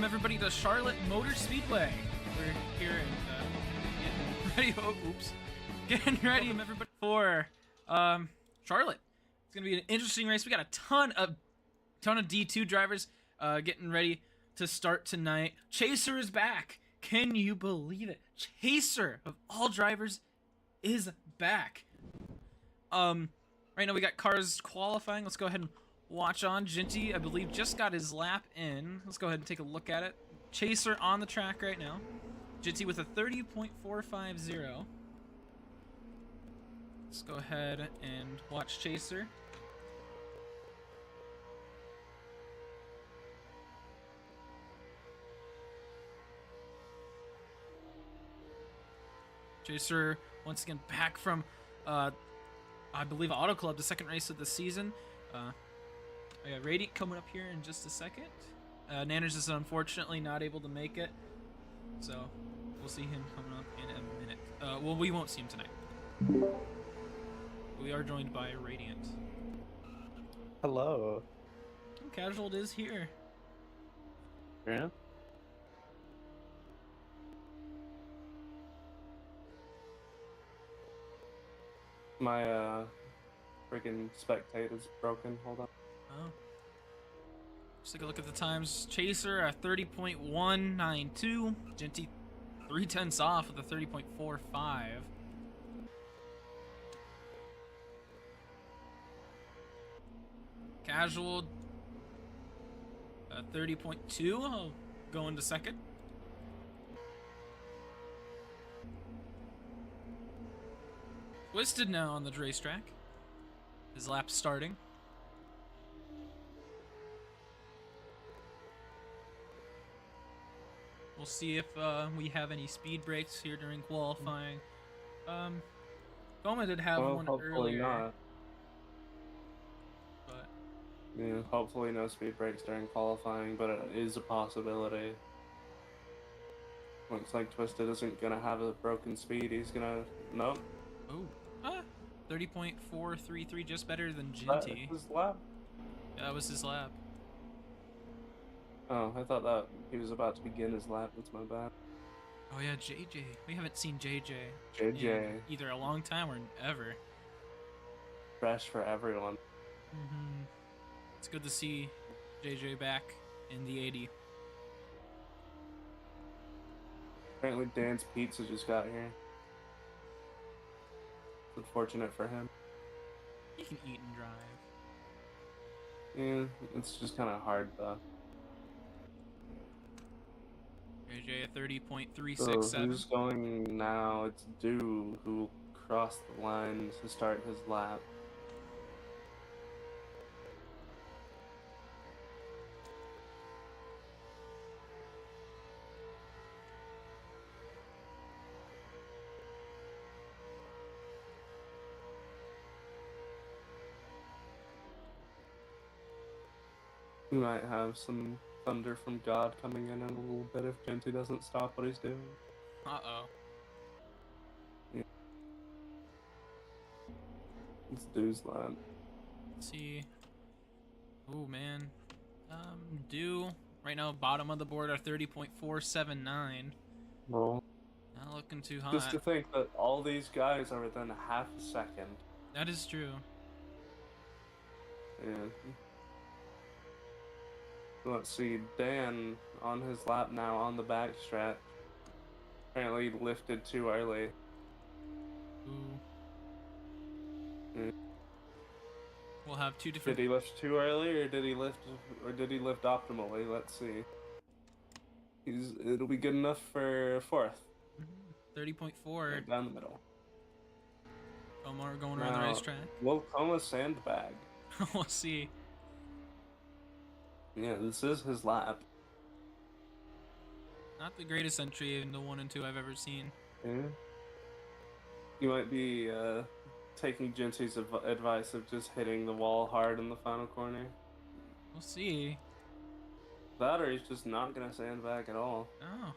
welcome everybody to Charlotte Motor Speedway. We're here and getting ready. Oh, oops, getting ready, everybody, for Charlotte. It's gonna be an interesting race. We got a ton of D2 drivers getting ready to start tonight. Chaser is back. Can you believe it? Chaser of all drivers is back. Right now we got cars qualifying. Let's go ahead and watch on. Ginty, I believe, just got his lap in. Let's go ahead and take a look at it. Chaser on the track right now. Ginty with a 30.450. Let's go ahead and watch Chaser. Chaser, once again, back from, I believe, Auto Club, the second race of the season. I got Radiant coming up here in just a second. Nanners is unfortunately not able to make it, so we'll see him coming up in a minute. Well, we won't see him tonight. We are joined by Radiant. Hello. Casual is here. Yeah. My freaking spectator's broken. Hold on. Oh. Just take a look at the times. Chaser at 30.192. Ginty 3/10 off with a 30.45. Casual 30.2. I'll go into second. Twisted now on the racetrack. His lap starting. We'll see if we have any speed breaks here during qualifying. Goma did have one hopefully earlier. Not. But yeah, hopefully no speed breaks during qualifying, but it is a possibility. Looks like Twisted isn't gonna have a broken speed. He's gonna nope. oh, 30.433, just better than That Ginty. his lap. Yeah, that was his lap. Oh, I thought that he was about to begin his lap. That's my bad. Oh yeah, JJ. We haven't seen JJ. JJ. in either a long time or ever. Fresh for everyone. It's good to see JJ back in the 80. Apparently Dan's Pizza just got here. It's unfortunate for him. He can eat and drive. Yeah, it's just kind of hard though. JJ at So 30.367. who's going now? It's Dew who crossed the line to start his lap. We might have some thunder from God coming in a little bit if Genty doesn't stop what he's doing. Uh-oh. Yeah. It's Dew's lap. Let's see. Oh, man. Dew, right now, bottom of the board are 30.479. Well, Not looking too hot. just to think that all these guys are within half a second. That is true. Yeah. Let's see, Dan on his lap now on the backstretch. Apparently he lifted too early. Ooh. Mm. We'll have two different... Did he lift too early or did he lift optimally? Let's see. It'll be good enough for fourth. 30.4. Right down the middle. Omar going around the racetrack. Will Coma sandbag? We'll see. Yeah, this is his lap. Not the greatest entry in the 1 and 2 I've ever seen. Yeah. You might be taking Genty's advice of just hitting the wall hard in the final corner. We'll see. That or he's just not gonna sandbag at all. Oh.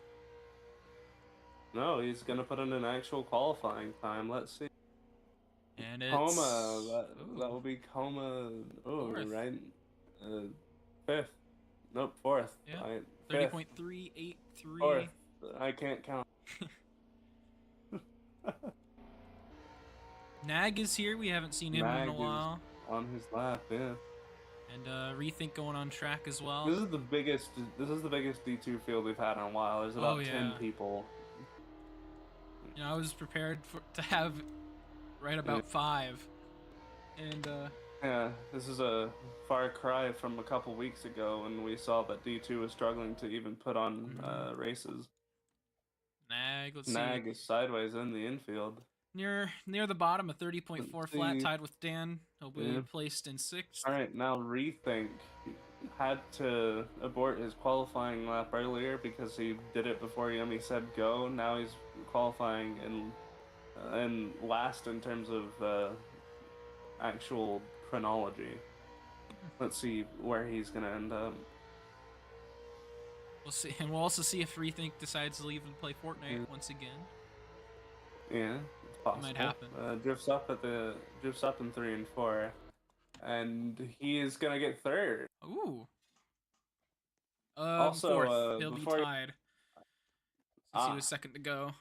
No, he's gonna put in an actual qualifying time. Let's see. And it's... Coma. That will be Coma. Oh, Fourth. right. Fifth. Nope, fourth. Yeah. Fifth. 30.383. Fourth. I can't count. Nag is here. We haven't seen him in Mag a is while. on his lap, yeah. And Rethink going on track as well. This is the biggest D2 field we've had in a while. There's about 10 people. You know, I was prepared to have right about 5. And yeah, this is a far cry from a couple weeks ago when we saw that D2 was struggling to even put on races. Nag, let's see. Nag is sideways in the infield. Near the bottom, a 30.4 flat, tied with Dan. He'll be placed in 6th. All right, now Rethink had to abort his qualifying lap earlier because he did it before Yummy said go. Now he's qualifying in last in terms of actual chronology. Let's see where he's gonna end up. We'll see, and we'll also see if Rethink decides to leave and play Fortnite once again. Yeah, it's possible. It might happen. Drifts up in 3 and 4, and he is gonna get 3rd. Ooh. Also, 4th. He'll be tied. Since he was 2nd to go.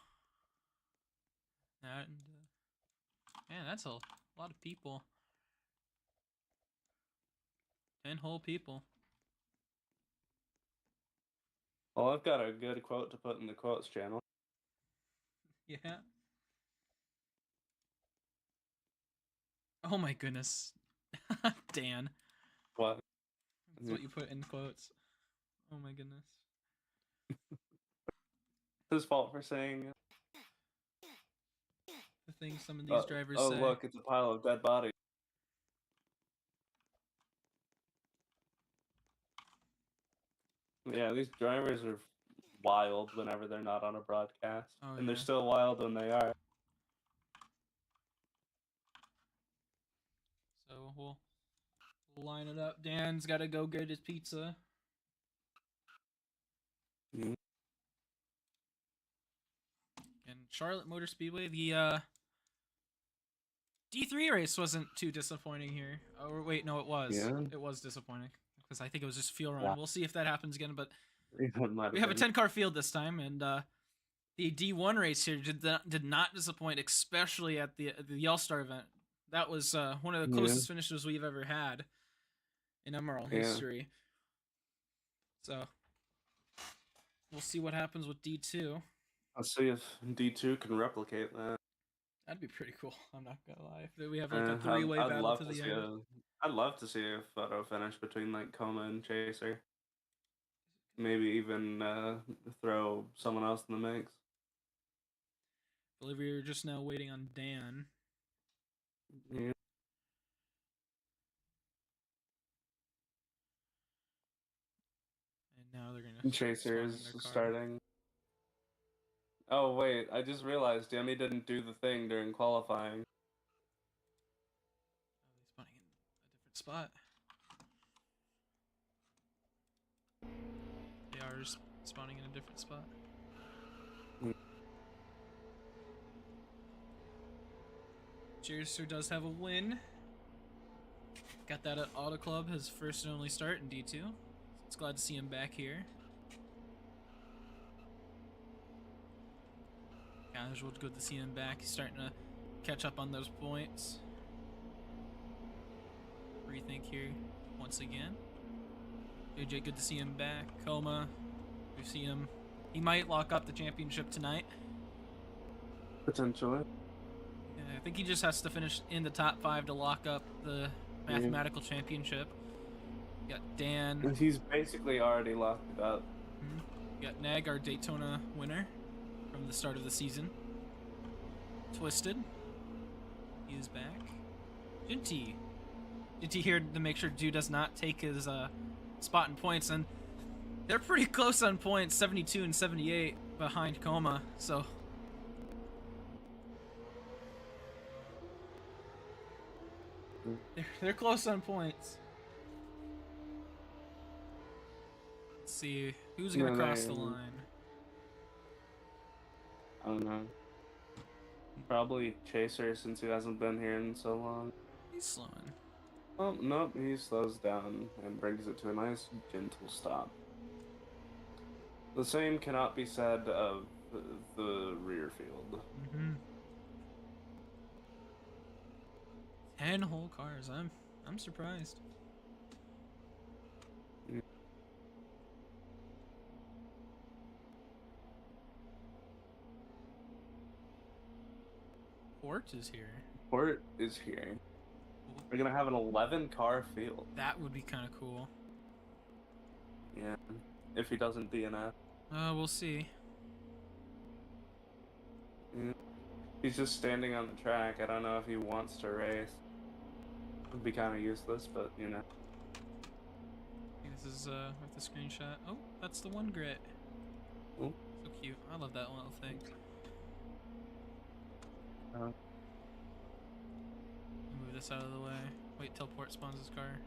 That, man, that's a lot of people. 10 whole people. Well, I've got a good quote to put in the quotes channel. Yeah. Oh my goodness. Dan. What? That's what you put in quotes. Oh my goodness. His fault for saying the things some of these drivers say. Oh look, it's a pile of dead bodies. Yeah, these drivers are wild whenever they're not on a broadcast. And they're still wild when they are. So we'll line it up. Dan's got to go get his pizza. Mm-hmm. And Charlotte Motor Speedway, the D3 race wasn't too disappointing here. Oh, wait, no, it was. Yeah. It was disappointing. Because I think it was just fuel run. Yeah. We'll see if that happens again, but we have a 10-car field this time, and the D1 race here did not disappoint, especially at the All-Star event. That was one of the closest finishes we've ever had in MRL history. So we'll see what happens with D2. I'll see if D2 can replicate that. That'd be pretty cool. I'm not gonna lie. If we have like a 3-way battle to the end. I'd love to see a photo finish between like Coma and Chaser. Maybe even throw someone else in the mix. I believe we're just now waiting on Dan. Yeah. And now they're gonna. Chaser is starting. Oh wait, I just realized Yummy didn't do the thing during qualifying. Oh, he's spawning in a different spot. They are spawning in a different spot. Chaser does have a win. Got that at Auto Club, his first and only start in D2. It's glad to see him back here. Casual, good to see him back. He's starting to catch up on those points. Rethink here once again. AJ, good to see him back. Coma, we've seen him. He might lock up the championship tonight. Potentially. Yeah, I think he just has to finish in the top 5 to lock up the mathematical championship. Got Dan. He's basically already locked it up. Got Nag, our Daytona winner from the start of the season. Twisted. He is back. Jinty here to make sure Dew does not take his spot in points, and they're pretty close on points, 72 and 78 behind Coma, so they're close on points. Let's see who's gonna cross the line. I don't know. Probably Chaser, since he hasn't been here in so long. He's slowing. Oh, nope, he slows down and brings it to a nice, gentle stop. The same cannot be said of the rear field. Mm-hmm. 10 whole cars. I'm surprised. Yeah. Port is here. Port is here. We're gonna have an 11-car field. That would be kind of cool. Yeah, if he doesn't DNF. We'll see. Yeah. He's just standing on the track. I don't know if he wants to race. Would be kind of useless, but you know. I think this is with the screenshot. Oh, that's the one grit. Ooh. So cute. I love that little thing. Move this out of the way. Wait till Port spawns his car.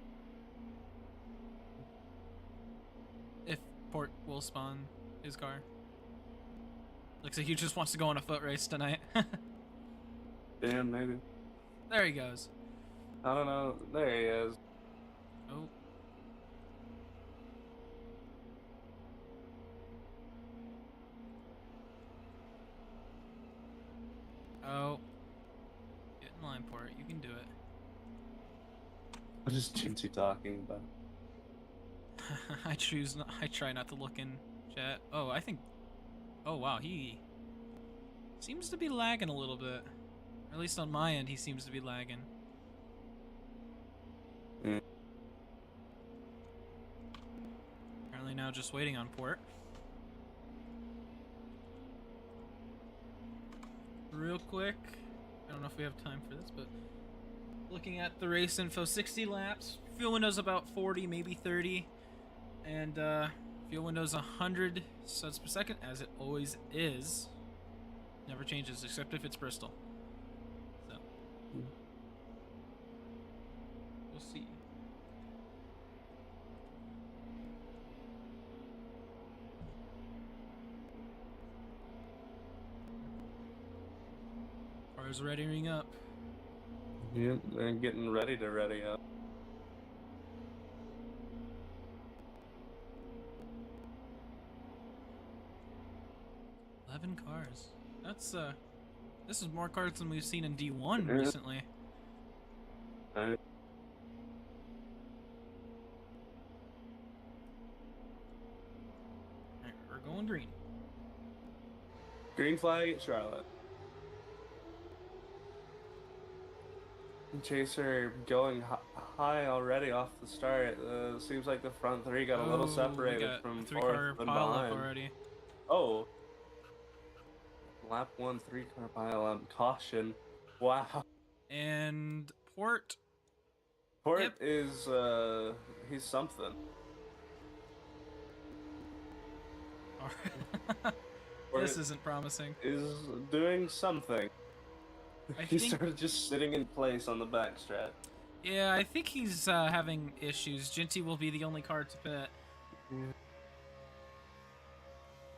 If Port will spawn his car. Looks like he just wants to go on a foot race tonight. Damn, maybe. There he goes. I don't know. There he is. Oh. Oh. Get in line, Port. You can do it. I'm just Chintzy talking, but I try not to look in chat. Oh, I think. Oh wow, he seems to be lagging a little bit. Or at least on my end, he seems to be lagging. yeah. Apparently now just waiting on Port. Real quick, I don't know if we have time for this, but looking at the race info, 60 laps, fuel window's about 40, maybe 30, and fuel window's 100 suds per second, as it always is. Never changes, except if it's Bristol. So, we'll see. Cars readying up. Yeah, they're getting ready to ready up. Cars. That's this is more cars than we've seen in D1 recently. Right. Alright, we're going green. Green flag, Charlotte. Chaser going high already off the start. Seems like the front three got a little separated from fourth and behind. Already. Oh. Lap 1, 3-car pileup. Caution. Wow. And Port. Port Yep. is, he's something. This isn't promising. Is doing something. He think... started just sitting in place on the backstretch. Yeah, I think he's having issues. Ginty will be the only car to pit. Yeah.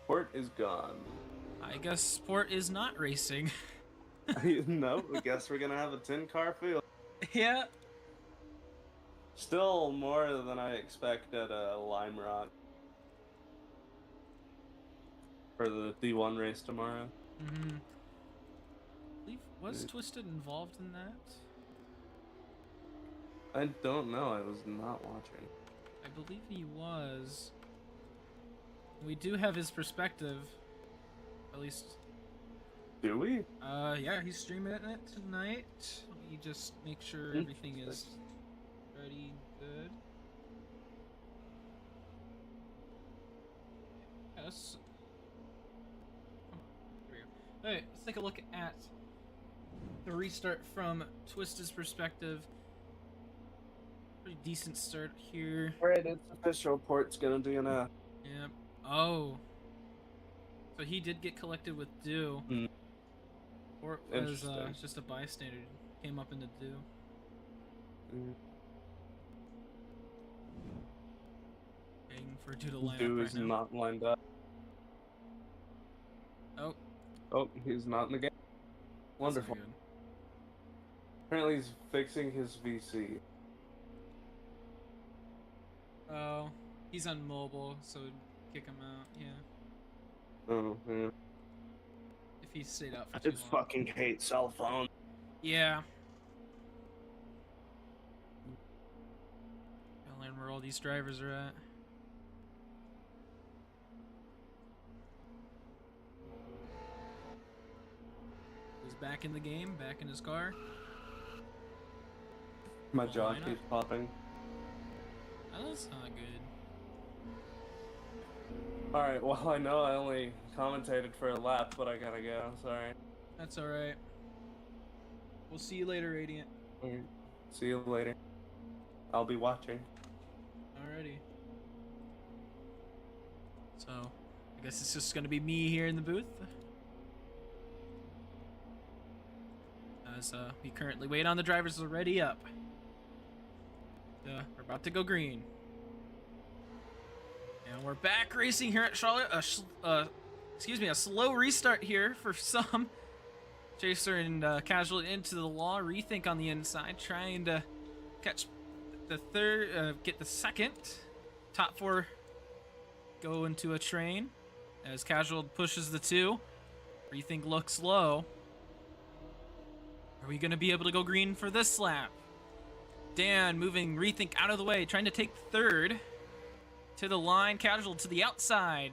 Port is gone. I guess Port is not racing. No, I guess we're gonna have a 10-car field. Yeah. Still more than I expect at Lime Rock for the D1 race tomorrow. Mm-hmm. I believe, was Twisted involved in that? I don't know. I was not watching. I believe he was. We do have his perspective. At least. Do we? Yeah, he's streaming it tonight. Let me just make sure everything is ready, good. Yes. Come on, here we go. Alright, let's take a look at the restart from Twisted's perspective. Pretty decent start here. Alright, it's official. Port's gonna DNF. Yep. Oh. So he did get collected with Dew. Or was just a bystander. Came up into Dew. Waiting for Dew to line up Dew right is now. not lined up. Oh. Oh, he's not in the game. Wonderful. Apparently he's fixing his VC. Oh, he's on mobile, so kick him out. Yeah, Oh, yeah. if he stayed out for I too just long. fucking hate cell phones. Yeah. Gotta learn where all these drivers are at. He's back in the game, back in his car. My Well, jaw why not? keeps popping. Oh, that's not good. Alright, well, I know I only commentated for a lap, but I gotta go. Sorry. That's alright. We'll see you later, Radiant. Alright. See you later. I'll be watching. Alrighty. So, I guess it's just gonna be me here in the booth. As we currently wait on the drivers already up. We're about to go green. And we're back racing here at Charlotte. Excuse me, a slow restart here for some. Chaser and Casualty into the wall. Rethink on the inside, trying to catch the third, get the second. Top four go into a train as Casual pushes the two. Rethink looks low. Are we going to be able to go green for this lap? Dan moving Rethink out of the way, trying to take third. To the line, Casual to the outside.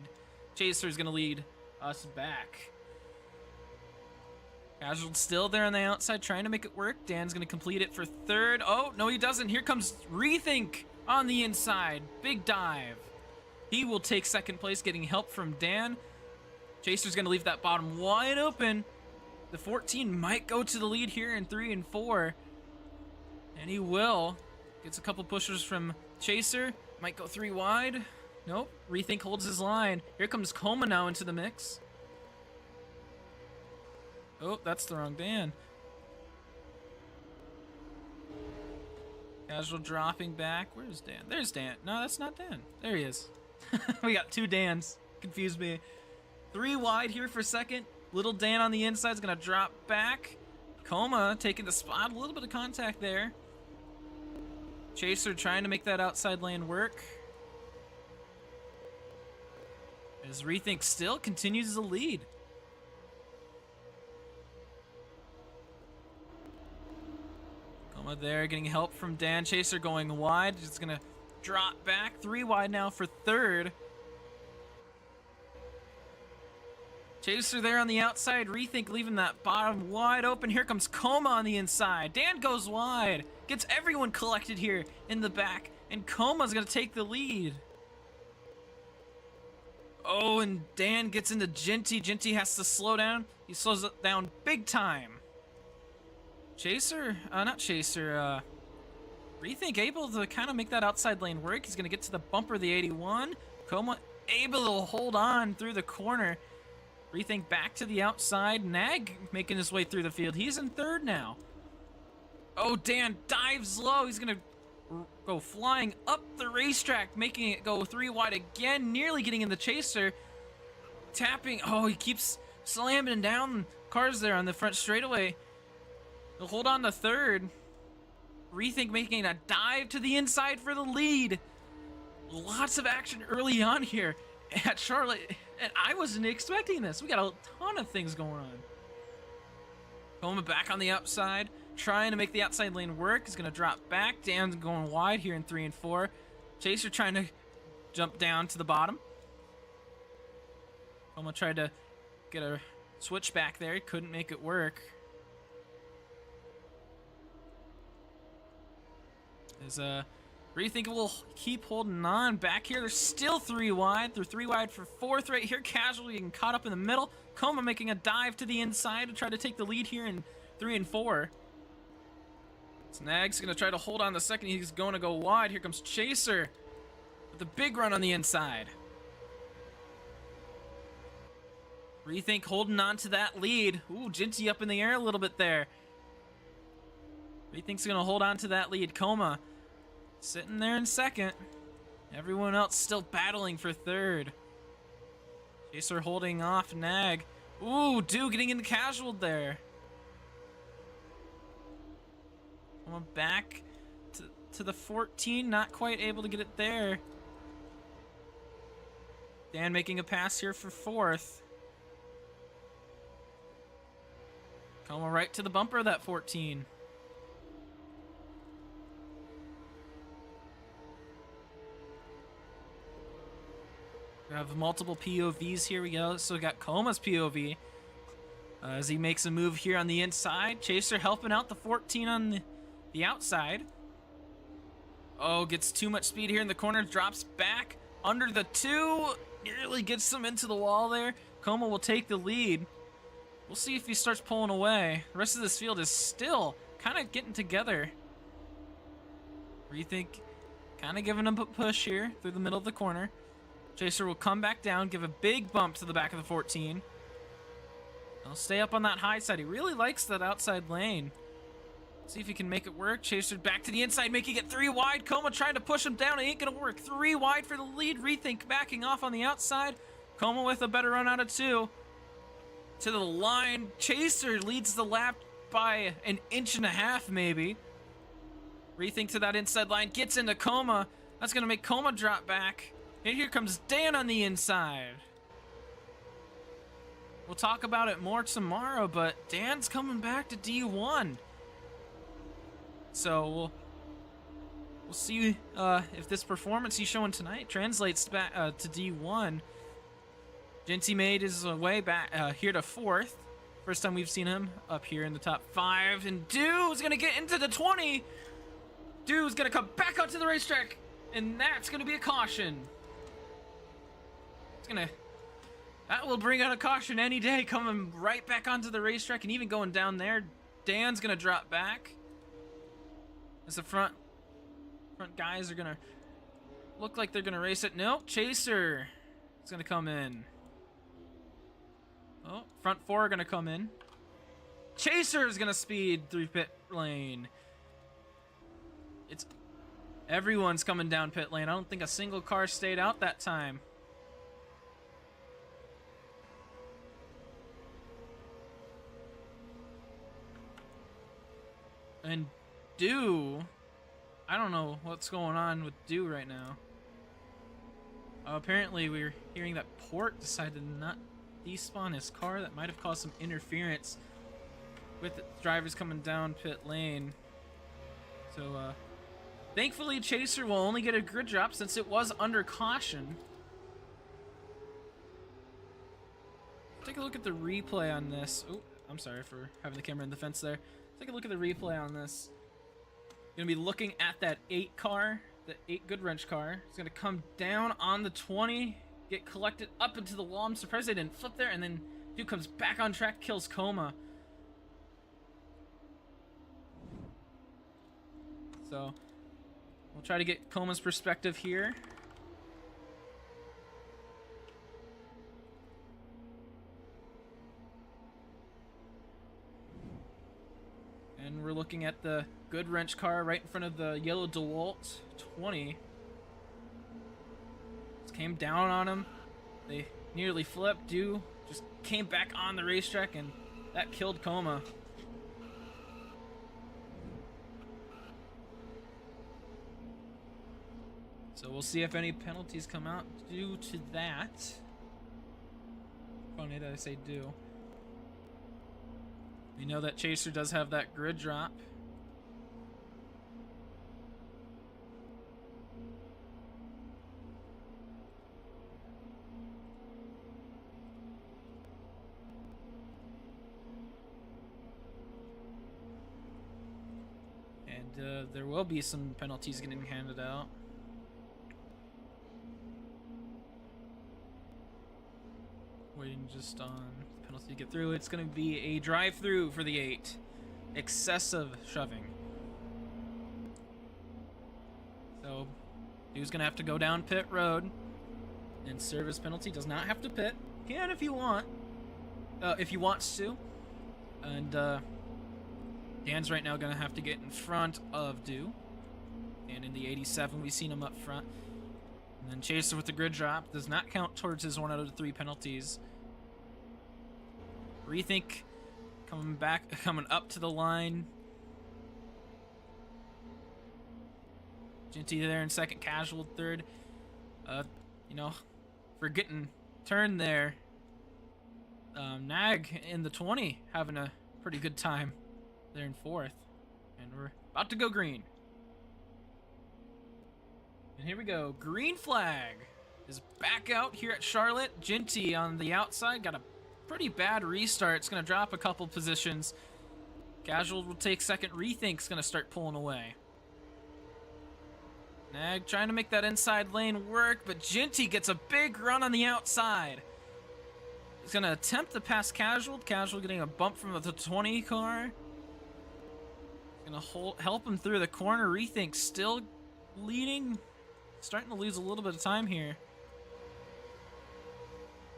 Chaser's going to lead us back. Casual still there on the outside, trying to make it work. Dan's going to complete it for third. Oh, no, he doesn't. Here comes Rethink on the inside. Big dive. He will take second place, getting help from Dan. Chaser's going to leave that bottom wide open. The 14 might go to the lead here in 3 and 4. And he will. Gets a couple pushers from Chaser. Might go 3 wide. Nope. Rethink holds his line. Here comes Coma now into the mix. Oh, that's the wrong Dan. Casual dropping back. Where's Dan? There's Dan. No, that's not Dan. There he is. We got 2 Dans. Confused me. 3 wide here for second. Little Dan on the inside is going to drop back. Coma taking the spot. A little bit of contact there. Chaser trying to make that outside lane work. As Rethink still continues the lead. Coma there, getting help from Dan. Chaser going wide. Just going to drop back. 3 wide now for third. Chaser there on the outside. Rethink leaving that bottom wide open. Here comes Coma on the inside. Dan goes wide. Gets everyone collected here in the back. And Coma's going to take the lead. Oh, and Dan gets into Ginty. Ginty has to slow down. He slows it down big time. Chaser, not Chaser, Rethink able to kind of make that outside lane work. He's going to get to the bumper of the 81. Coma able to hold on through the corner. Rethink back to the outside. Nag making his way through the field. He's in third now. Oh, Dan dives low. He's going to go flying up the racetrack, making it go 3 wide again, nearly getting in the Chaser. Tapping. Oh, he keeps slamming down cars there on the front straightaway. He'll hold on to third. Rethink making a dive to the inside for the lead. Lots of action early on here at Charlotte, and I wasn't expecting this. We got a ton of things going on. Coma back on the outside, trying to make the outside lane work. He's going to drop back. Dan's going wide here in 3 and 4. Chaser trying to jump down to the bottom. Coma tried to get a switch back there. He couldn't make it work. As Rethink will keep holding on back here. They're still 3 wide. They're 3 wide for fourth right here. Casually getting caught up in the middle. Coma making a dive to the inside to try to take the lead here in 3 and 4. Snag's going to try to hold on the second. He's going to go wide. Here comes Chaser with a big run on the inside. Rethink holding on to that lead. Ooh, Ginty up in the air a little bit there. Rethink's going to hold on to that lead. Coma sitting there in second. Everyone else still battling for third. Chaser holding off Nag. Ooh, Dew getting into Casual there. Coma back to the 14, not quite able to get it there. Dan making a pass here for 4th. Como right to the bumper of that 14. We have multiple POVs here. We go. So we got Coma's POV as he makes a move here on the inside. Chaser helping out the 14 on the outside. Oh, gets too much speed here in the corner. Drops back under the 2. Nearly gets him into the wall there. Coma will take the lead. We'll see if he starts pulling away. The rest of this field is still kind of getting together. Rethink kind of giving him a push here through the middle of the corner. Chaser will come back down, give a big bump to the back of the 14. He'll stay up on that high side. He really likes that outside lane. See if he can make it work. Chaser back to the inside, making it 3 wide. Coma trying to push him down. It ain't gonna work. 3 wide for the lead. Rethink backing off on the outside. Coma with a better run out of 2. To the line. Chaser leads the lap by an inch and a half, maybe. Rethink to that inside line. Gets into Coma. That's gonna make Coma drop back. And here comes Dan on the inside. We'll talk about it more tomorrow, but Dan's coming back to D1. So we'll see if this performance he's showing tonight translates back to D1. Genty made his way back here to 4th. First time we've seen him up here in the top 5. And Dude's gonna get into the 20. Dude's gonna come back onto the racetrack, and that's gonna be a caution. That will bring out a caution any day, coming right back onto the racetrack and even going down there. Dan's gonna drop back as the front guys are gonna look like they're gonna race it. Nope, Chaser is gonna come in. Oh, front 4 are gonna come in. Chaser is gonna speed through pit lane. Everyone's coming down pit lane. I don't think a single car stayed out that time. And I don't know what's going on with Dew right now. Apparently we're hearing that Port decided to not despawn his car. That might have caused some interference with the drivers coming down pit lane. So thankfully Chaser will only get a grid drop since it was under caution. Take a look at the replay on this. Oh, I'm sorry for having the camera in the fence there. Take a look at the replay on this. Gonna be looking at that 8 car, the 8 good wrench car. It's gonna come down on the 20, get collected up into the wall. I'm surprised they didn't flip there, and then Dude comes back on track, kills Coma. So we'll try to get Coma's perspective here. And we're looking at the good wrench car right in front of the yellow DeWalt 20. Just came down on him. They nearly flipped. Dew just came back on the racetrack, and that killed Coma. So we'll see if any penalties come out due to that. Funny that I say due. We know that Chaser does have that grid drop. And there will be some penalties getting handed out. Waiting just on the penalty to get through. It's going to be a drive-through for the 8. Excessive shoving. So, Dew's going to have to go down pit road and serve his penalty. Does not have to pit. Can if you want. If he wants to. And Dan's right now going to have to get in front of Dew. And in the 87, we've seen him up front. And then Chaser with the grid drop does not count towards his 1 out of 3 penalties. Rethink coming up to the line. Ginty there in second, Casual third. You know, for getting turned there. Nag in the 20 having a pretty good time there in fourth. And we're about to go green. And here we go. Green flag is back out here at Charlotte. Ginty on the outside got a pretty bad restart. It's going to drop a couple positions. Casual will take second. Rethink's going to start pulling away. Nag trying to make that inside lane work, but Ginty gets a big run on the outside. He's going to attempt to pass Casual. Casual getting a bump from the 20 car. Going to help him through the corner. Rethink still leading. Starting to lose a little bit of time here.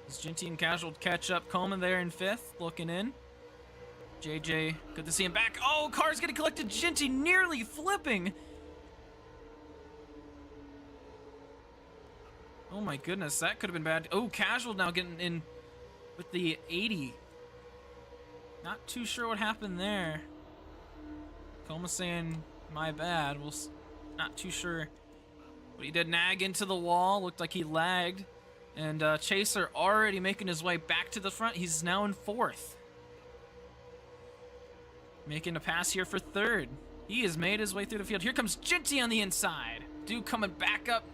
As Ginty and Casual catch up. Coleman there in fifth, looking in. JJ, good to see him back. Oh, car's getting collected. Ginty nearly flipping. Oh my goodness, that could have been bad. Oh, Casual now getting in with the 80. Not too sure what happened there. Coleman saying, my bad. Well, not too sure what he did. Nag into the wall. Looked like he lagged. And Chaser already making his way back to the front. He's now in fourth. Making a pass here for third. He has made his way through the field. Here comes Ginty on the inside. Dude coming back up.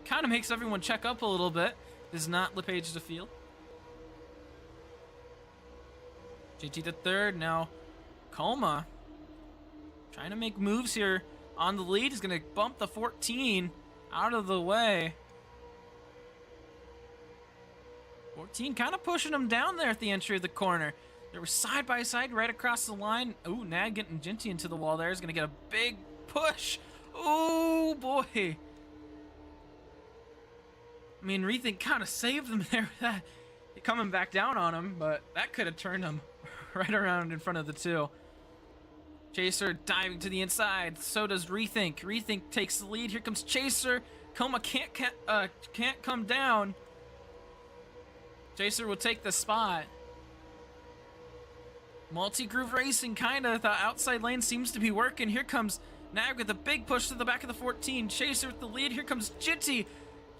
Kind of makes everyone check up a little bit. Does not LePage the field. Ginty to third. Now Coma trying to make moves here on the lead. He's going to bump the 14 out of the way. 14 kind of pushing him down there at the entry of the corner. They were side by side right across the line. Ooh, Nag getting Ginty into the wall there. He's going to get a big push. Oh, boy. I mean, Rethink kind of saved them there with that. Coming back down on him, but that could have turned him right around in front of the two. Chaser diving to the inside. So does Rethink. Rethink takes the lead. Here comes Chaser. Coma can't come down. Chaser will take the spot. Multi-groove racing, kind of. The outside lane seems to be working. Here comes Nag with a big push to the back of the 14. Chaser with the lead. Here comes Ginty.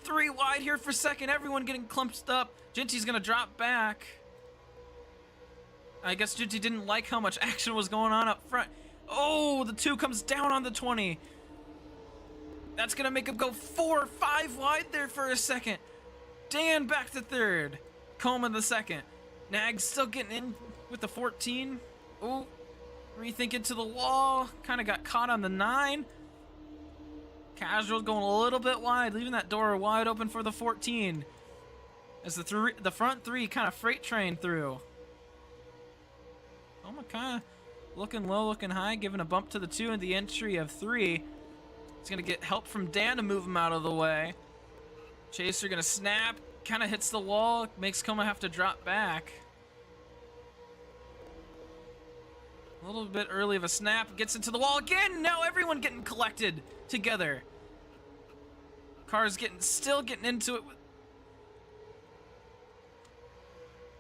3 wide here for second. Everyone getting clumped up. Ginty's going to drop back. I guess Ginty didn't like how much action was going on up front. Oh, the 2 comes down on the 20. That's going to make him go 4 or 5 wide there for a second. Dan back to third. Coma the second. Nag still getting in with the 14. Oh, Rethink into the wall. Kind of got caught on the 9. Casual going a little bit wide, leaving that door wide open for the 14. As the front 3 kind of freight train through. Coma kind of looking low, looking high, giving a bump to the 2 in the entry of 3. He's going to get help from Dan to move him out of the way. Chaser going to snap, kind of hits the wall, makes Coma have to drop back. A little bit early of a snap, gets into the wall again. Now everyone getting collected together. Cars still getting into it.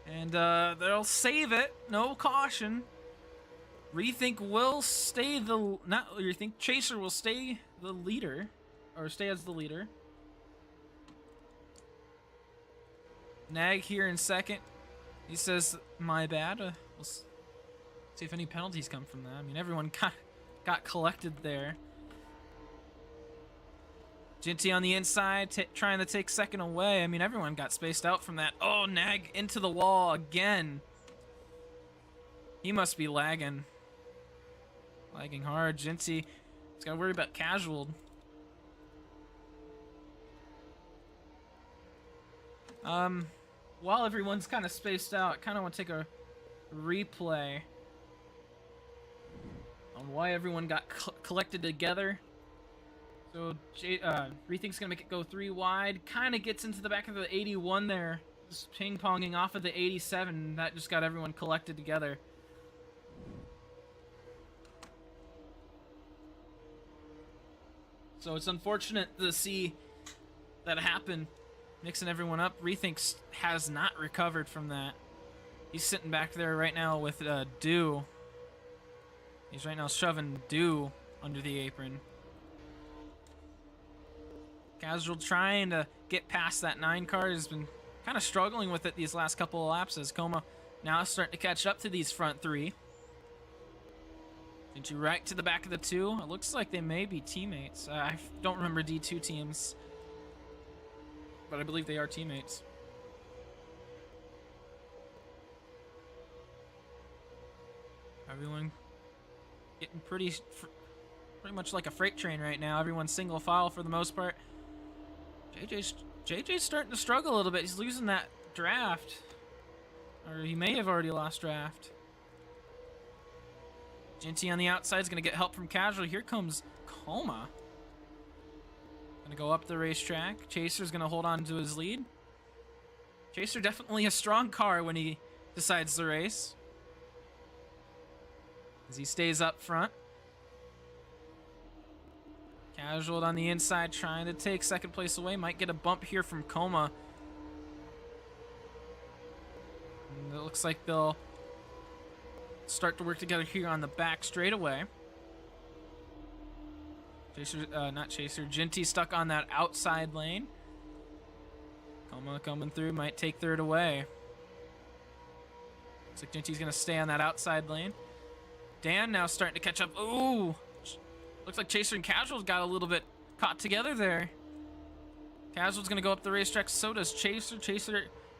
And they'll save it. No caution. Rethink will stay Rethink Chaser will stay the leader, or stay as the leader. Nag here in second. He says, my bad. We'll see if any penalties come from that. I mean, everyone got collected there. Ginty on the inside, trying to take second away. I mean, everyone got spaced out from that. Oh, Nag into the wall again. He must be lagging. Lagging hard. Ginty has got to worry about Casual. While everyone's kind of spaced out, I kind of want to take a replay on why everyone got collected together. So Rethink's gonna make it go 3 wide. Kind of gets into the back of the 81 there, just ping-ponging off of the 87. That just got everyone collected together. So it's unfortunate to see that happen, mixing everyone up. Rethink has not recovered from that. He's sitting back there right now with Dew. He's right now shoving Dew under the apron. Casual trying to get past that 9 car has been kind of struggling with it these last couple of laps as Coma now starting to catch up to these front 3. Into right to the back of the 2. It looks like they may be teammates. I don't remember D2 teams, but I believe they are teammates. Everyone getting pretty much like a freight train right now. Everyone's single file for the most part. JJ's starting to struggle a little bit. He's losing that draft. Or he may have already lost draft. Ginty on the outside is going to get help from Casual. Here comes Coma. Going to go up the racetrack. Chaser's going to hold on to his lead. Chaser definitely a strong car when he decides to race. As he stays up front. Casual on the inside trying to take second place away. Might get a bump here from Coma. And it looks like they'll start to work together here on the back straightaway. Chaser, not Chaser. Ginty stuck on that outside lane. Coma coming through. Might take third away. Looks like Ginty's going to stay on that outside lane. Dan now starting to catch up. Ooh! Looks like Chaser and Casual's got a little bit caught together there. Casual's going to go up the racetrack. So does Chaser.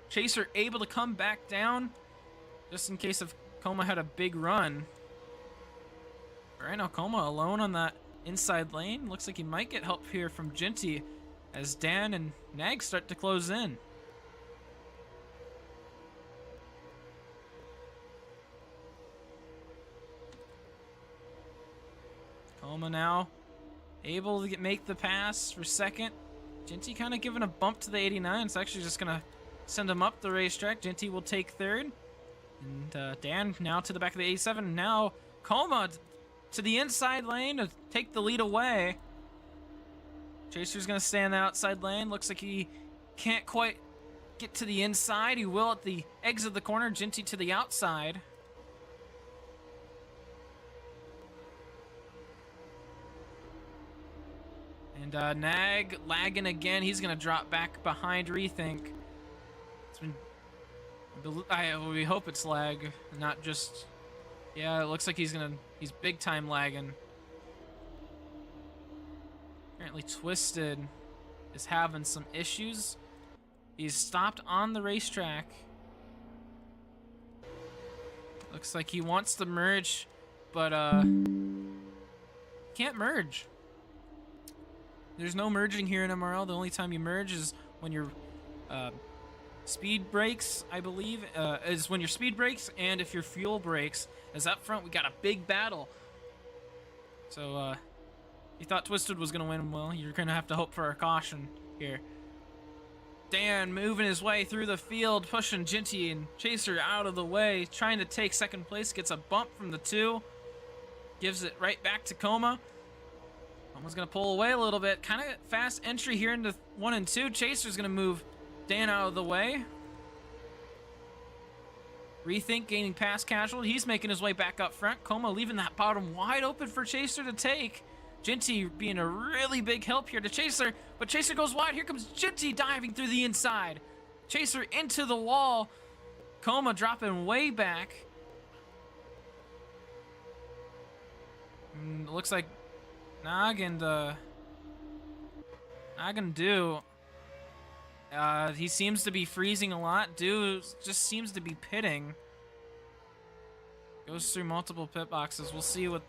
Chaser able to come back down just in case if Coma had a big run. Right now, Coma alone on that inside lane. Looks like he might get help here from Ginty as Dan and Nag start to close in. Coma now able to make the pass for second. Ginty kind of giving a bump to the 89. It's actually just going to send him up the racetrack. Ginty will take third. And Dan now to the back of the 87. Now Coma to the inside lane to take the lead away. Chaser's going to stay in the outside lane. Looks like he can't quite get to the inside. He will at the exit of the corner. Ginty to the outside. And Nag lagging again. He's going to drop back behind Rethink. It's been... we hope it's lag, not just... Yeah, it looks like he's big time lagging. Apparently Twisted is having some issues. He's stopped on the racetrack. Looks like he wants to merge, but can't merge. There's no merging here in MRL. The only time you merge is when your speed brakes, I believe, is when your speed brakes and if your fuel brakes. As up front, we got a big battle. So, you thought Twisted was going to win. Well, you're going to have to hope for a caution here. Dan moving his way through the field, pushing Ginty and Chaser out of the way, trying to take second place. Gets a bump from the 2. Gives it right back to Coma. Coma's going to pull away a little bit. Kind of fast entry here into 1 and 2. Chaser's going to move Dan out of the way. Rethink gaining past Casual. He's making his way back up front. Coma leaving that bottom wide open for Chaser to take. Ginty being a really big help here to Chaser, but Chaser goes wide. Here comes Ginty diving through the inside. Chaser into the wall. Coma dropping way back. It looks like Nog and Do. He seems to be freezing a lot. Do just seems to be pitting. Goes through multiple pit boxes. We'll see what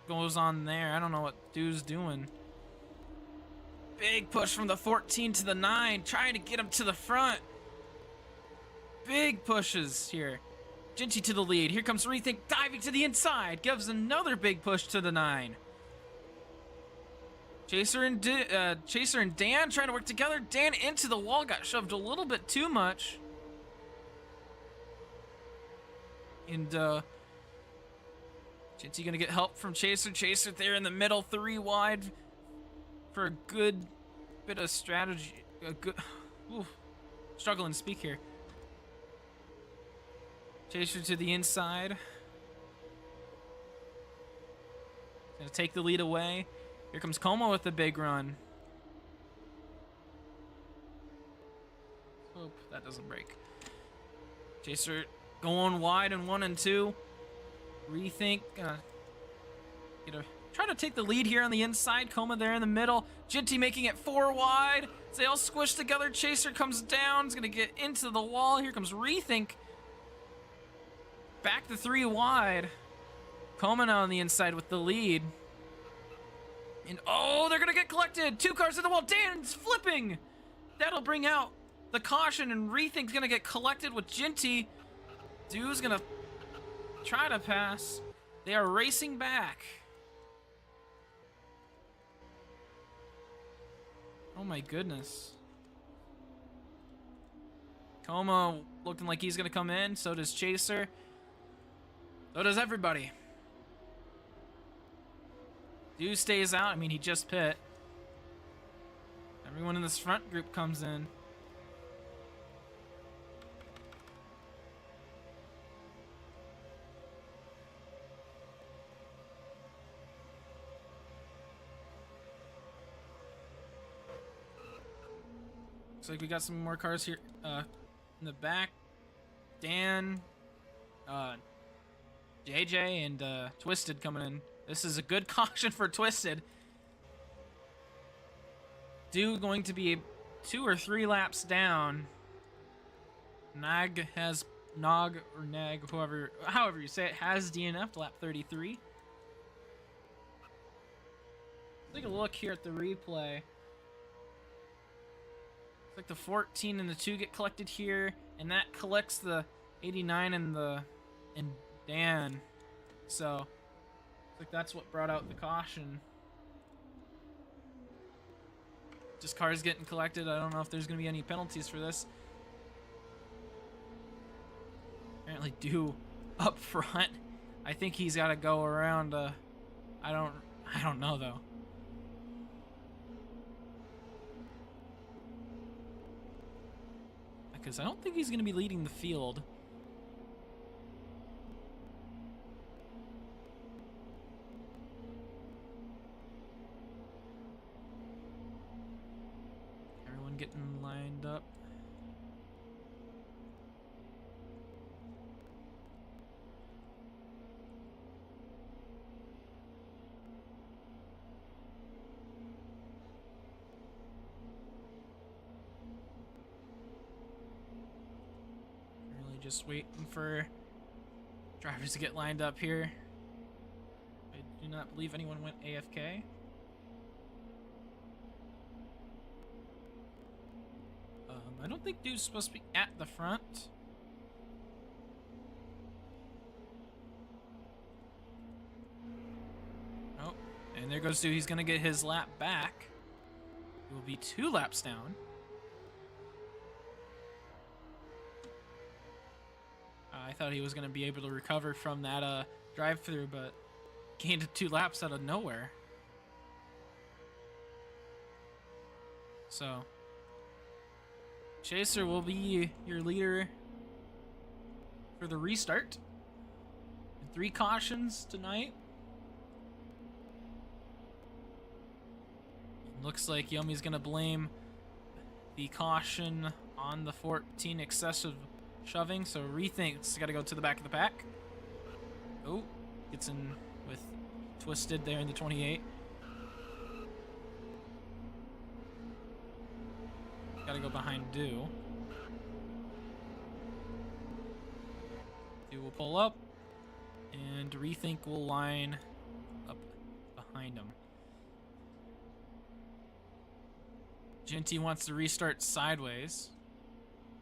goes on there. I don't know what Do's doing. Big push from the 14 to the 9. Trying to get him to the front. Big pushes here. Ginty to the lead. Here comes Rethink diving to the inside. Gives another big push to the 9. Chaser and Dan trying to work together. Dan into the wall. Got shoved a little bit too much. And Ginty gonna get help from Chaser. Chaser there in the middle, 3 wide for a good bit of strategy. A good, struggling to speak here. Chaser to the inside. Gonna take the lead away. Here comes Coma with the big run. Hope that doesn't break. Chaser going wide in 1 and 2. Rethink. Try to take the lead here on the inside. Coma there in the middle. Ginty making it 4 wide. As they all squish together. Chaser comes down. He's going to get into the wall. Here comes Rethink. Back to 3 wide. Coma on the inside with the lead. And oh, they're going to get collected. 2 cars in the wall. Dan's flipping. That'll bring out the caution, and Rethink's going to get collected with Ginty. Dude's going to try to pass. They are racing back. Oh my goodness. Coma looking like he's going to come in. So does Chaser. So does everybody. Dude stays out. I mean, he just pit. Everyone in this front group comes in. Looks like we got some more cars here in the back. Dan, JJ, and Twisted coming in. This is a good caution for Twisted. Dude going to be 2 or 3 laps down. Nag, or Nag, however you say it, has DNF'd lap 33. Take a look here at the replay. It's like the 14 and the 2 get collected here, and that collects the 89 and Dan. So, it's like that's what brought out the caution. Just cars getting collected. I don't know if there's going to be any penalties for this. Apparently due up front. I think he's got to go around. I don't know though. Because I don't think he's going to be leading the field. Everyone getting lined up. Just waiting for drivers to get lined up here. I do not believe anyone went AFK. I don't think Dude's supposed to be at the front. Oh, and there goes Dude. He's gonna get his lap back. He will be 2 laps down. I thought he was going to be able to recover from that drive-through, but gained 2 laps out of nowhere. So, Chaser will be your leader for the restart. And 3 cautions tonight. Looks like Yumi's going to blame the caution on the 14 excessive shoving, so Rethink's got to go to the back of the pack. Oh, gets in with Twisted there in the 28. Got to go behind Do. Do will pull up, and Rethink will line up behind him. Ginty wants to restart sideways.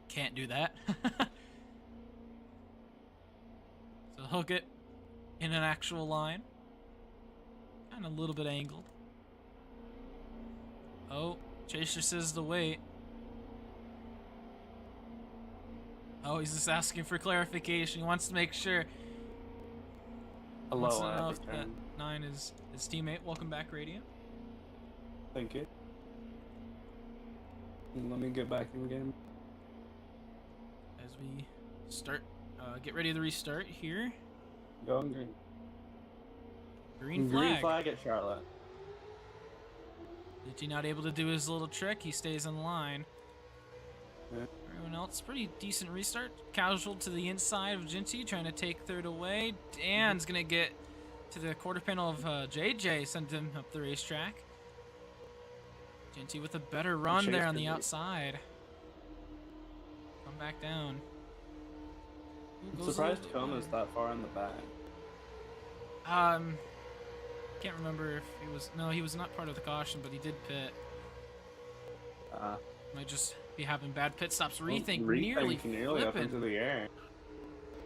Can't do that. So he'll get in an actual line. Kind of a little bit angled. Oh, Chaser says to wait. Oh, he's just asking for clarification. He wants to make sure. Hello, wants to know if that 9 is his teammate. Welcome back, Radiant. Thank you. Let me get back in the game. As we start, get ready to restart here. Going green. Green flag. Green flag at Charlotte. Is he not able to do his little trick? He stays in line. Yeah. Everyone everyone else, pretty decent restart. Casual to the inside of Ginty, trying to take third away. Dan's gonna get to the quarter panel of JJ, send him up the racetrack. Ginty with a better run there on the outside. Come back down. I'm surprised Coma's that far in the back. Can't remember if he was. No, he was not part of the caution, but he did pit. Might just be having bad pit stops. Rethink nearly up into the air.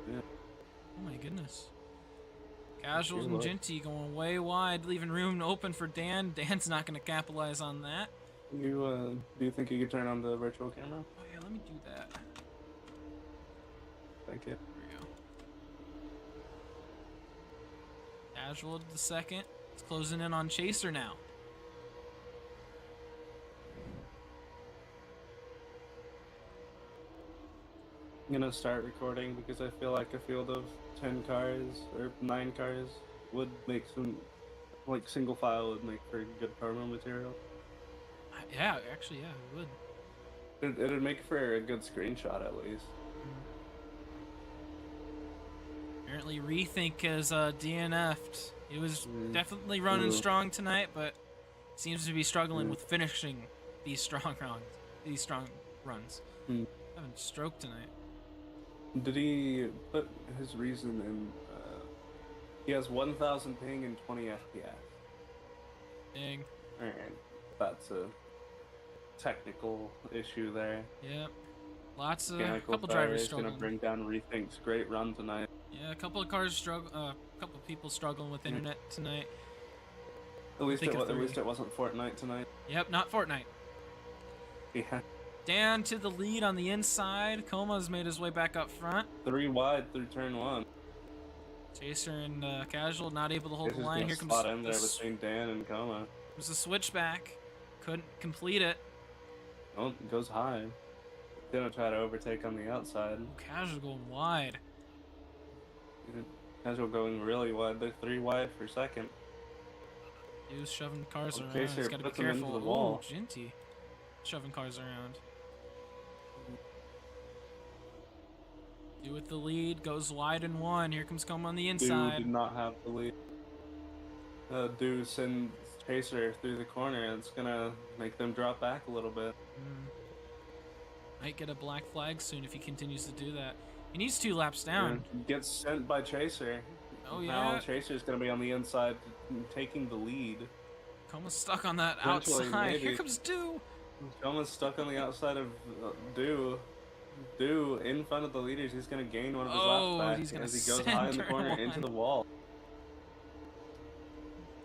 Yeah. Oh my goodness. Casuals and Ginty going way wide, leaving room open for Dan. Dan's not going to capitalize on that. Do you think you could turn on the virtual camera? Oh yeah, let me do that. Thank you. There we go. Casual to the second. It's closing in on Chaser now. I'm gonna start recording because I feel like a field of 10 cars or 9 cars would make some, like single file would make for good promo material. Yeah, actually, yeah, it would. It'd make for a good screenshot at least. Apparently Rethink is DNF'd. He was definitely running strong tonight, but seems to be struggling with finishing these strong runs. Having a stroke tonight. Did he put his reason in? He has 1,000 ping and 20 FPS. Dang. Alright, that's a technical issue there. Yep. Lots of couple drivers struggling. Gonna bring down Rethink's great run tonight. Yeah, a couple of cars couple of people struggling with internet tonight. At least it wasn't Fortnite tonight. Yep, not Fortnite. Yeah. Dan to the lead on the inside. Coma's made his way back up front. 3 wide through turn 1. Chaser and Casual not able to hold the line. Here comes spot in there between Dan and Coma. There's a switchback. Couldn't complete it. Oh, it goes high. Gonna try to overtake on the outside. Ooh, Casual going wide. Casual going really wide. They're 3 wide for second. He was shoving cars around. Chaser He's got to be puts him into careful. the wall. Ooh, Ginty shoving cars around. Do with the lead, goes wide in 1. Here comes Coma on the inside. Did not have the lead. Do send Chaser through the corner. It's gonna make them drop back a little bit. Might get a black flag soon if he continues to do that. He needs 2 laps down. Gets sent by Chaser. Oh yeah. Now Chaser's gonna be on the inside, taking the lead. Coma's stuck on that Eventually, outside. maybe. Here comes Do. Coma's stuck on the outside of Do. Do in front of the leaders. He's gonna gain one of his laps back he's gonna as he goes high in the corner into the wall.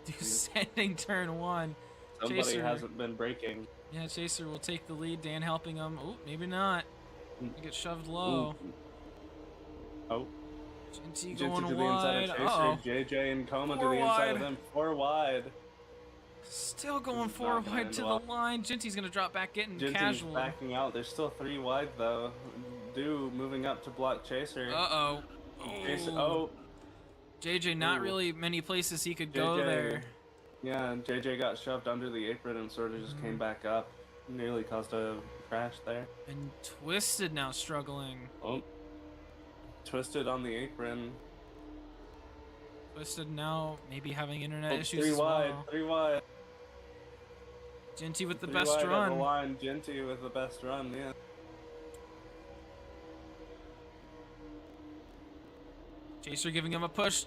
Do sending turn 1. Somebody Chaser hasn't been braking. Yeah, Chaser will take the lead. Dan helping him. Oh, maybe not. He gets shoved low. Oh. Ginty Ginty going to the wide. inside of Chaser. JJ and Coma to the inside of them. 4 wide. Still going 4 wide to the line. Ginty's gonna drop back in Casual. Backing out. There's still 3 wide though. Do moving up to block Chaser. Chaser. Oh. JJ not really many places he could go there. Yeah, and JJ got shoved under the apron and sort of just came back up. Nearly caused a crash there. And Twisted now struggling. Oh. Twisted on the apron. Twisted now maybe having internet issues 3 as wide, well. 3 wide. Ginty with the 3 best wide run. On the line. Ginty with the best run, yeah. Chaser giving him a push.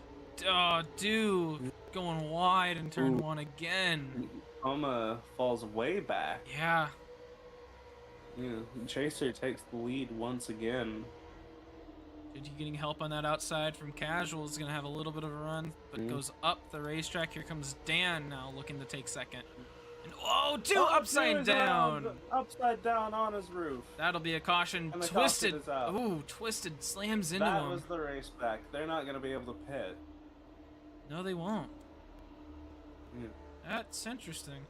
Oh, dude. Going wide in turn 1 again. Coma falls way back. Yeah. Yeah. Chaser takes the lead once again. Ginty getting help on that outside from Casual. Is going to have a little bit of a run, but goes up the racetrack. Here comes Dan now looking to take second. And upside down. Upside down on his roof. That'll be a caution. And the Twisted. caution is out. Ooh, Twisted slams into him. That was the race back. They're not going to be able to pit. No, they won't. Yeah. That's interesting.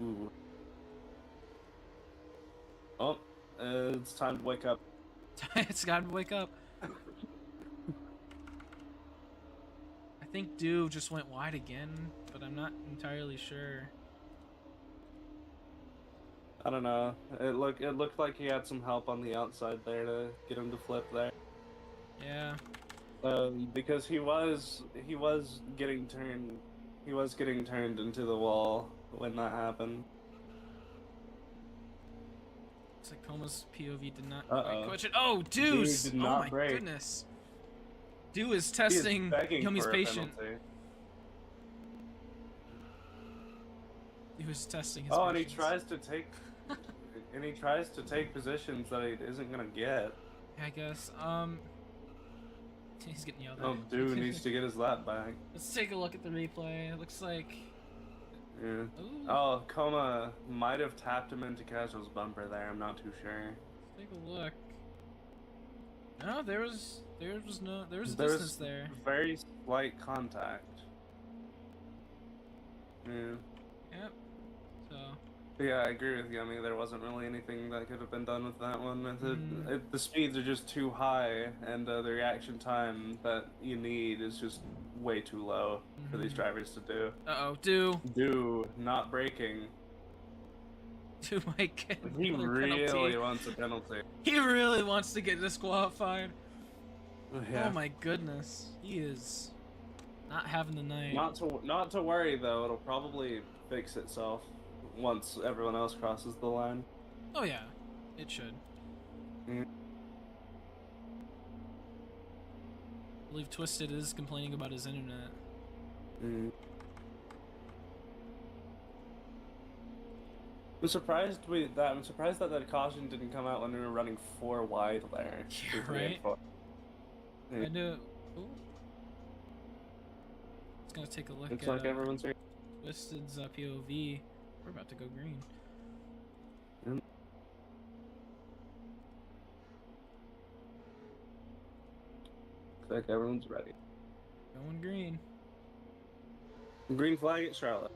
Ooh. Oh, it's time to wake up. It's time to wake up. I think Do just went wide again, but I'm not entirely sure. I don't know. It looked like he had some help on the outside there to get him to flip there. Yeah. Because he was getting turned into the wall when that happened. Looks like Coma's POV did not quite Uh-oh. catch it. Oh, Dude Deuce! did Oh not my break. goodness. Dew is He is testing begging Yumi's for a patience. penalty. He was testing his Oh, and he patience. tries to take positions that he isn't gonna get. I guess. He's getting yelled at. Oh, dude needs to get his lap back. Let's take a look at the replay. It looks like. Yeah. Ooh. Oh, Coma might have tapped him into Casual's bumper there. I'm not too sure. Let's take a look. No, there was a distance there. Very slight contact. Yeah. Yep. So. Yeah, I agree with you. I mean, there wasn't really anything that could have been done with that one. The speeds are just too high, and the reaction time that you need is just way too low for these drivers to do. Uh-oh, Dew Not braking. Dew might get He another really penalty. wants a penalty. He really wants to get disqualified. Yeah. Oh my goodness. He is not having the night. Not to worry though. It'll probably fix itself once everyone else crosses the line. Oh yeah, it should. Mm. I believe Twisted is complaining about his internet. Mm. I'm surprised that that caution didn't come out when we were running 4 wide there. Yeah, right? Yeah. I know. Ooh. It's gonna take a look It's at like everyone's here. Twisted's POV. We're about to go green. Mm. Looks like everyone's ready. Going green. Green flag at Charlotte.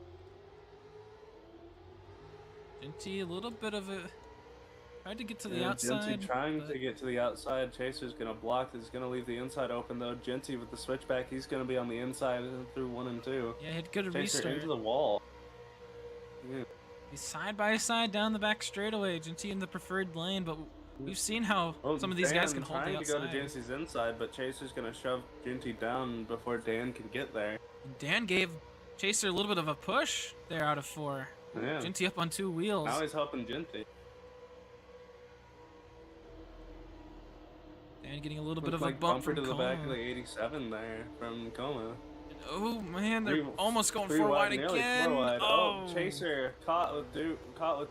Genty, a little bit of a. Tried to get to the Yeah, outside. Genty trying but to get to the outside. Chaser's gonna block. He's gonna leave the inside open though. Genty with the switchback. He's gonna be on the inside through 1 and 2. Yeah, he had good Chaser restart. into the wall. Yeah. He's side by side down the back straightaway. Genty in the preferred lane, but we've seen how some of these guys can hold the trying to outside. go to Genty's inside, but Chaser's gonna shove Genty down before Dan can get there. Dan gave Chaser a little bit of a push there out of 4. Yeah. Genty up on 2 wheels. Now he's helping Genty. Dan getting a little bit Looks of a like bump bumper from to the back of Coma. the 87 there from Coma. Oh man, they're almost going 3 4 wide nearly again. 4 wide. Oh, Chaser caught with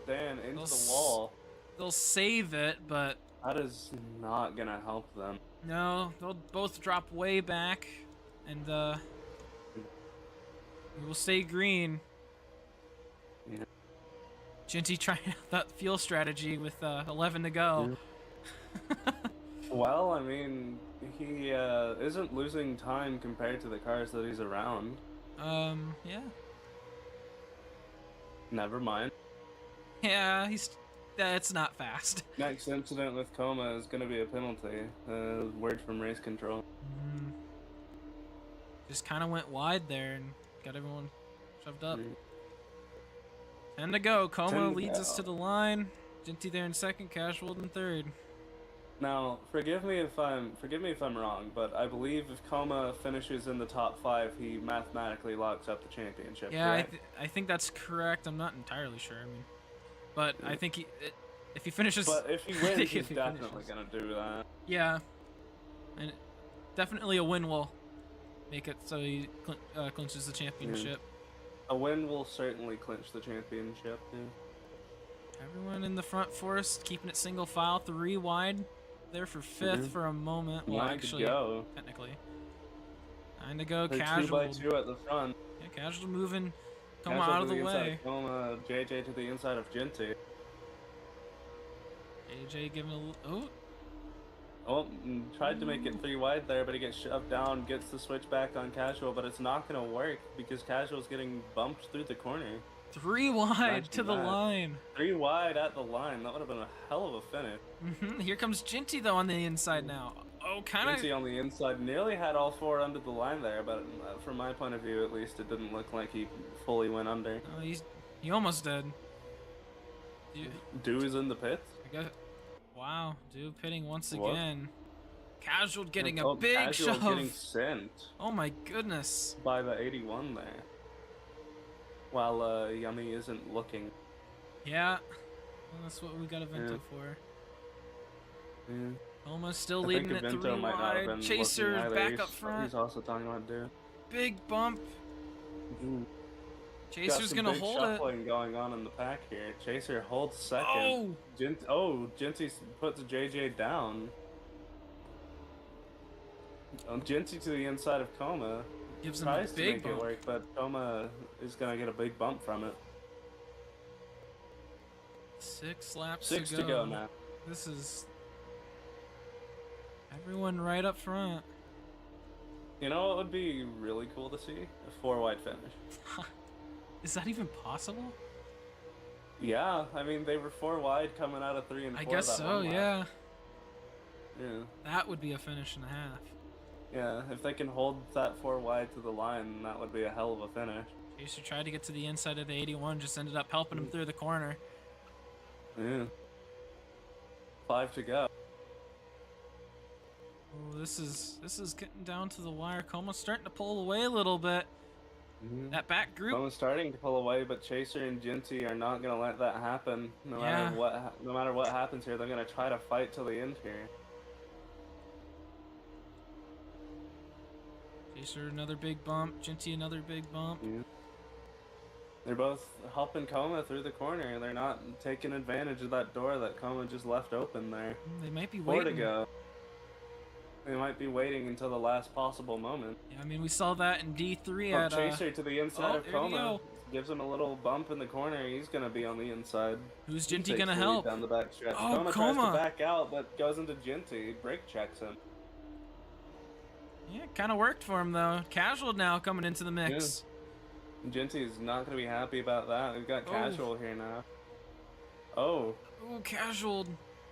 Dan into the wall. They'll save it, but That is not gonna help them. no, they'll both drop way back, and we will stay green. Yeah. Genty trying out that fuel strategy with 11 to go. Yeah. Well, I mean, he isn't losing time compared to the cars that he's around. Yeah. Never mind. Yeah, that's not fast. Next incident with Coma is going to be a penalty. Word from race control. Just kind of went wide there and got everyone shoved up. 10 to go. Coma leads us to the line. Genty there in second, Casual in third. Now, forgive me if I'm wrong, but I believe if Coma finishes in the top 5, he mathematically locks up the championship. Yeah, correct? I think that's correct. I'm not entirely sure. I mean, but I think if he finishes, But if he I wins, think he's if he definitely finishes. gonna do that. Yeah, and definitely a win will make it so he clinches the championship. A win will certainly clinch the championship. Yeah. Everyone in the front forest keeping it single file, 3 wide. There for 5th for a moment. Well, 9 actually, to go. technically, 9 to go. They're Casual. 2 by 2 at the front. Yeah, Casual moving. Coma Casual out of to the inside way. of Coma, JJ to the inside of Genty. AJ giving a little. Oh, tried to make it 3 wide there, but he gets shoved down, gets the switch back on Casual, but it's not going to work because Casual's getting bumped through the corner. 3 wide Imagine to the that. line. 3 wide at the line. That would have been a hell of a finish. Here comes Genty though on the inside now. Oh, kind of. Genty on the inside nearly had all 4 under the line there, but from my point of view, at least, it didn't look like he fully went under. Oh, he almost did. Do is in the pits. I guess. Wow, dude pitting once What? again. Casual getting a Oh, big Casual shove. getting sent Oh my goodness. by the 81 there. While Yummy isn't looking. Yeah. Well, that's what we got Avento for. Yeah. Almost still I leading think it Avento 3 might not have wide. been Chaser looking either. back up front. He's also talking about dude. Big bump. Chaser's Got gonna big hold shuffling going on in the pack here. Chaser holds second. Oh! Genty puts JJ down. Genty to the inside of Coma. Gives him a Tries to big make bump. it work, but Coma is gonna get a big bump from it. 6 laps 6 to to go now. This is everyone right up front. You know what would be really cool to see? A 4 wide finish. Is that even possible? Yeah, I mean they were 4 wide coming out of 3 and 4. I guess that so, one lap. yeah. Yeah. That would be a finish and a half. Yeah, if they can hold that 4 wide to the line, that would be a hell of a finish. Chaser tried to get to the inside of the 81, just ended up helping him through the corner. Yeah. 5 to go. Oh, this is getting down to the wire. Coma's starting to pull away a little bit. That back group. Coma's starting to pull away, but Chaser and Genty are not gonna let that happen. No matter what happens here, they're gonna try to fight till the end here. Chaser another big bump. Genty another big bump. Yeah. They're both helping Coma through the corner. They're not taking advantage of that door that Coma just left open there. They might be 4 waiting. to go. They might be waiting until the last possible moment. Yeah, I mean, we saw that in D3 Oh, at Chaser to the inside of there we Coma. go. Gives him a little bump in the corner. He's gonna be on the inside. Who's He Genty takes gonna the lead help? down the back stretch. Oh, Coma tries to back out, but goes into Genty. Brake checks him. Yeah, kind of worked for him though. Casual now coming into the mix. Genty is not gonna be happy about that. We've got Casual here now. Oh. Ooh, Casual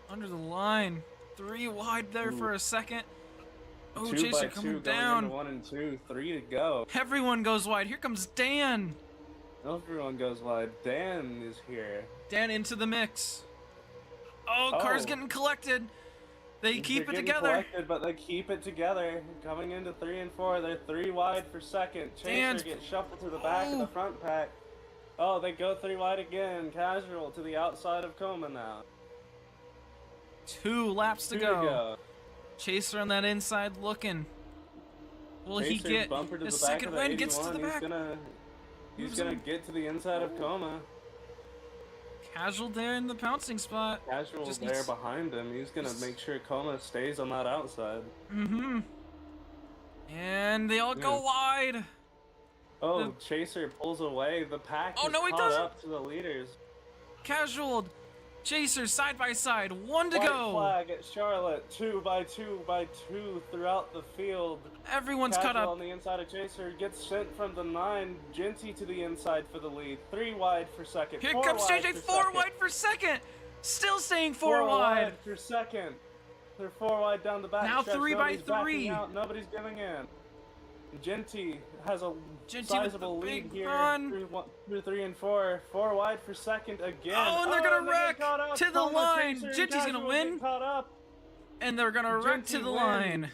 under the line. 3 wide there for a second. Oh, 2 Chaser by 2 coming going down. into 1 and 2. 3 to go. Everyone goes wide. Here comes Dan. Everyone goes wide. Dan is here. Dan into the mix. Oh, car's getting collected. They keep They're it getting together. collected, but they keep it together. Coming into 3 and 4, they're 3 wide for second. Dan's- Chaser gets shuffled to the back of the front pack. Oh, they go 3 wide again. Casual to the outside of Coma now. 2 laps to 2 go. Chaser on that inside looking. Will he Chaser get bumper to his the back second of the win? Gets to the 81. back. He's gonna get to the inside of Coma. Casual there in the pouncing spot. Casual Just there needs- behind him. He's gonna make sure Coma stays on that outside. And they all go wide. Oh, Chaser pulls away. The pack is no, he caught doesn't. up to the leaders. Casual, Chaser side by side. 1 to White go. flag at Charlotte. 2 by 2 by 2 throughout the field. Everyone's Casual caught up. on the inside of Chaser gets sent from the 9. Genty to the inside for the lead. 3 wide for second. Here 4 comes wide JJ. for 4 second. wide for second. Still staying 4 4 wide. for second. They're 4 wide down the back. Now stretch. 3 by Nobody's backing 3. out. Nobody's giving in. Genty has a Genty sizable with the lead big here run. through 3 and 4. 4 wide for second again. Oh, and they're gonna they wreck get caught up. to the Coma, line. Chaser, and Genty's gonna Casual win. get caught up. And they're gonna wreck to Genty the wins. line.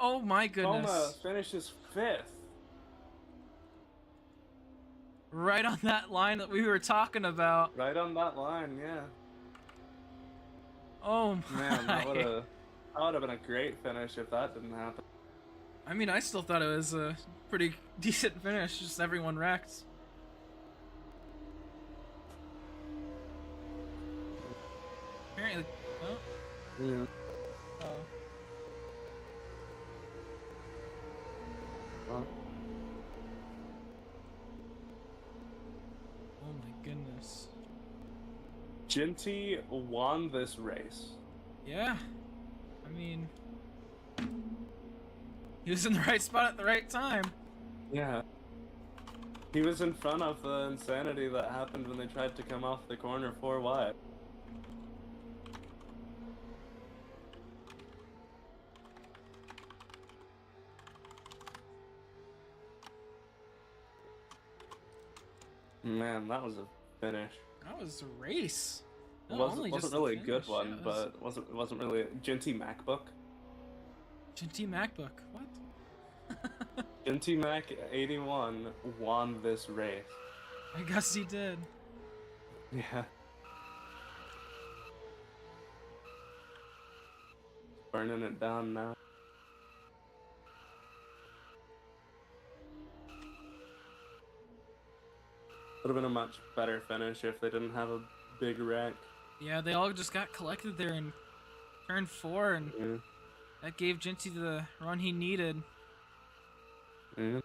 Oh my Coma goodness. finishes 5th. Right on that line that we were talking about. Right on that line, yeah. Oh Man, that my. would have been a great finish if that didn't happen. I mean, I still thought it was a pretty decent finish, just everyone wrecked. Apparently, oh, Yeah. oh my goodness. Genty won this race. Yeah, I mean, he was in the right spot at the right time. Yeah. He was in front of the insanity that happened when they tried to come off the corner 4 wide. Man, that was a finish. That was a race. It Not only wasn't just the really a good finish, one, yeah, it but it wasn't really a Ginty MacBook. Ginty MacBook. What? Ginty Mac 81 won this race. I guess he did. Yeah. Burning it down now. Would have been a much better finish if they didn't have a big wreck. Yeah, they all just got collected there in turn 4, and Yeah. that gave Ginty the run he needed. Yeah.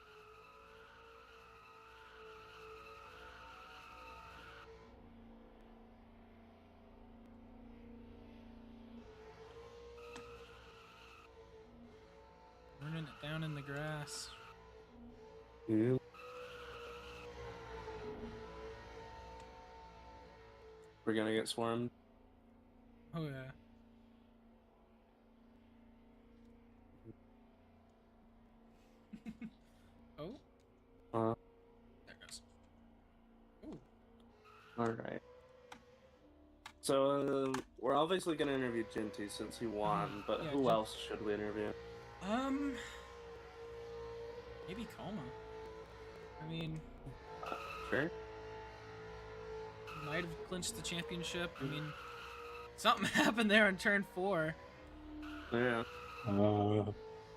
Burning it down in the grass. Yeah. We're gonna get swarmed. Oh yeah. Oh, there it goes. Ooh. All right. So we're obviously gonna interview Ginty since he won, but Yeah, who else should we interview? Maybe Coma. I mean, Sure. might have clinched the championship. I mean, something happened there in turn 4. Yeah.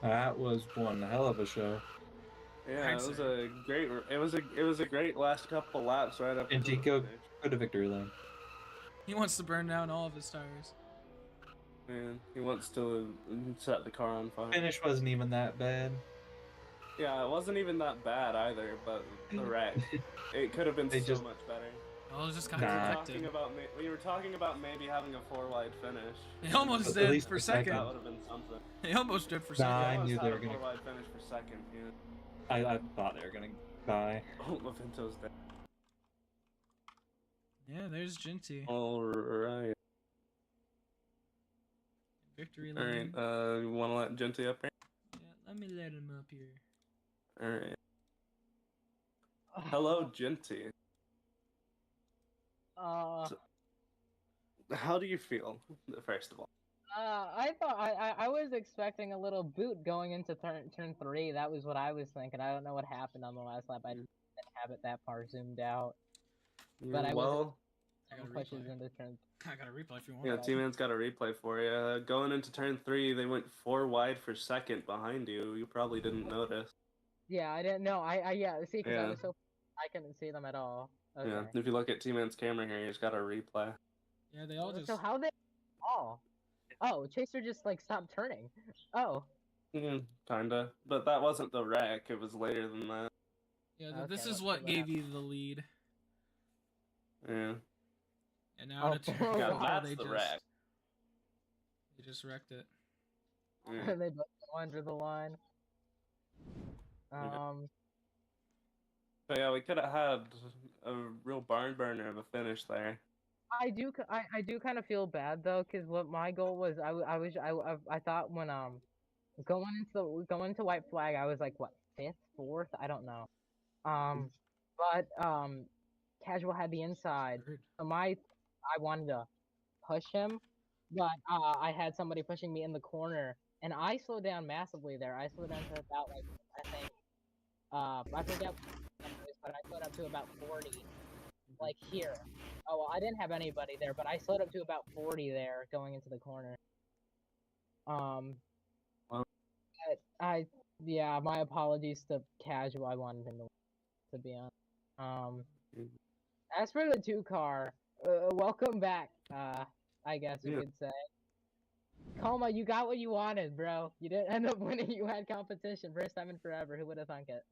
That was one hell of a show. Yeah, I'd it was say. a great. It was a great last couple laps right up And until the Tico finish. go to victory lane. He wants to burn down all of his tires. Man, he wants to set the car on fire. Finish wasn't even that bad. Yeah, it wasn't even that bad either, but the wreck, it could have been They so just- much better. Well, it was just got Nah. collected. We were talking about maybe having a 4-wide finish. They almost At did least for for second. That would have been something. They almost did for Nah, second. I Almost knew had they a were gonna- 4-wide finish for second. Yeah. I thought they were gonna die. Oh, Lavinto's dead. Yeah, there's Ginty. All right. Victory All lane. right. You want to let Ginty up here? Yeah, let me let him up here. All right. Hello, Ginty. How do you feel? First of all. I thought I was expecting a little boot going into turn 3. That was what I was thinking. I don't know what happened on the last lap. I didn't have it that far zoomed out. But I well, I got a pushes replay. into turn. I got a replay if you want. yeah, T-Man's got a replay for you. Going into turn 3, they went 4 wide for second behind you. You probably didn't notice. Yeah, I didn't know. Yeah. See, because I Yeah. was so I couldn't see them at all. Okay. Yeah, if you look at T-Man's camera here, he's got a replay. Yeah, they all just. So how they? Oh, Chaser just like stopped turning. Oh. Kinda. But that wasn't the wreck, it was later than that. Yeah, Okay, this is let's what see what gave you the lead. Yeah. And now Oh, to turn Yeah, 4, that's they the just wreck. they just wrecked it. Yeah. They both go under the line. So yeah, we could have had a real barn burner of a finish there. I do kind of feel bad though, because what my goal was, I thought when going into white flag, I was like what, 5th, 4th, I don't know. But Casual had the inside, so I wanted to push him, but I had somebody pushing me in the corner, and I slowed down massively there. I slowed down to about like I think I forget, but I slowed up to about 40, like here. Oh well, I didn't have anybody there, but I slowed up to about 40 there going into the corner. But yeah, my apologies to Casual. I wanted him to be on. As for the 2-car, welcome back. I guess you could say. Coma, you got what you wanted, bro. You didn't end up winning. You had competition, first time in forever. Who would have thunk it?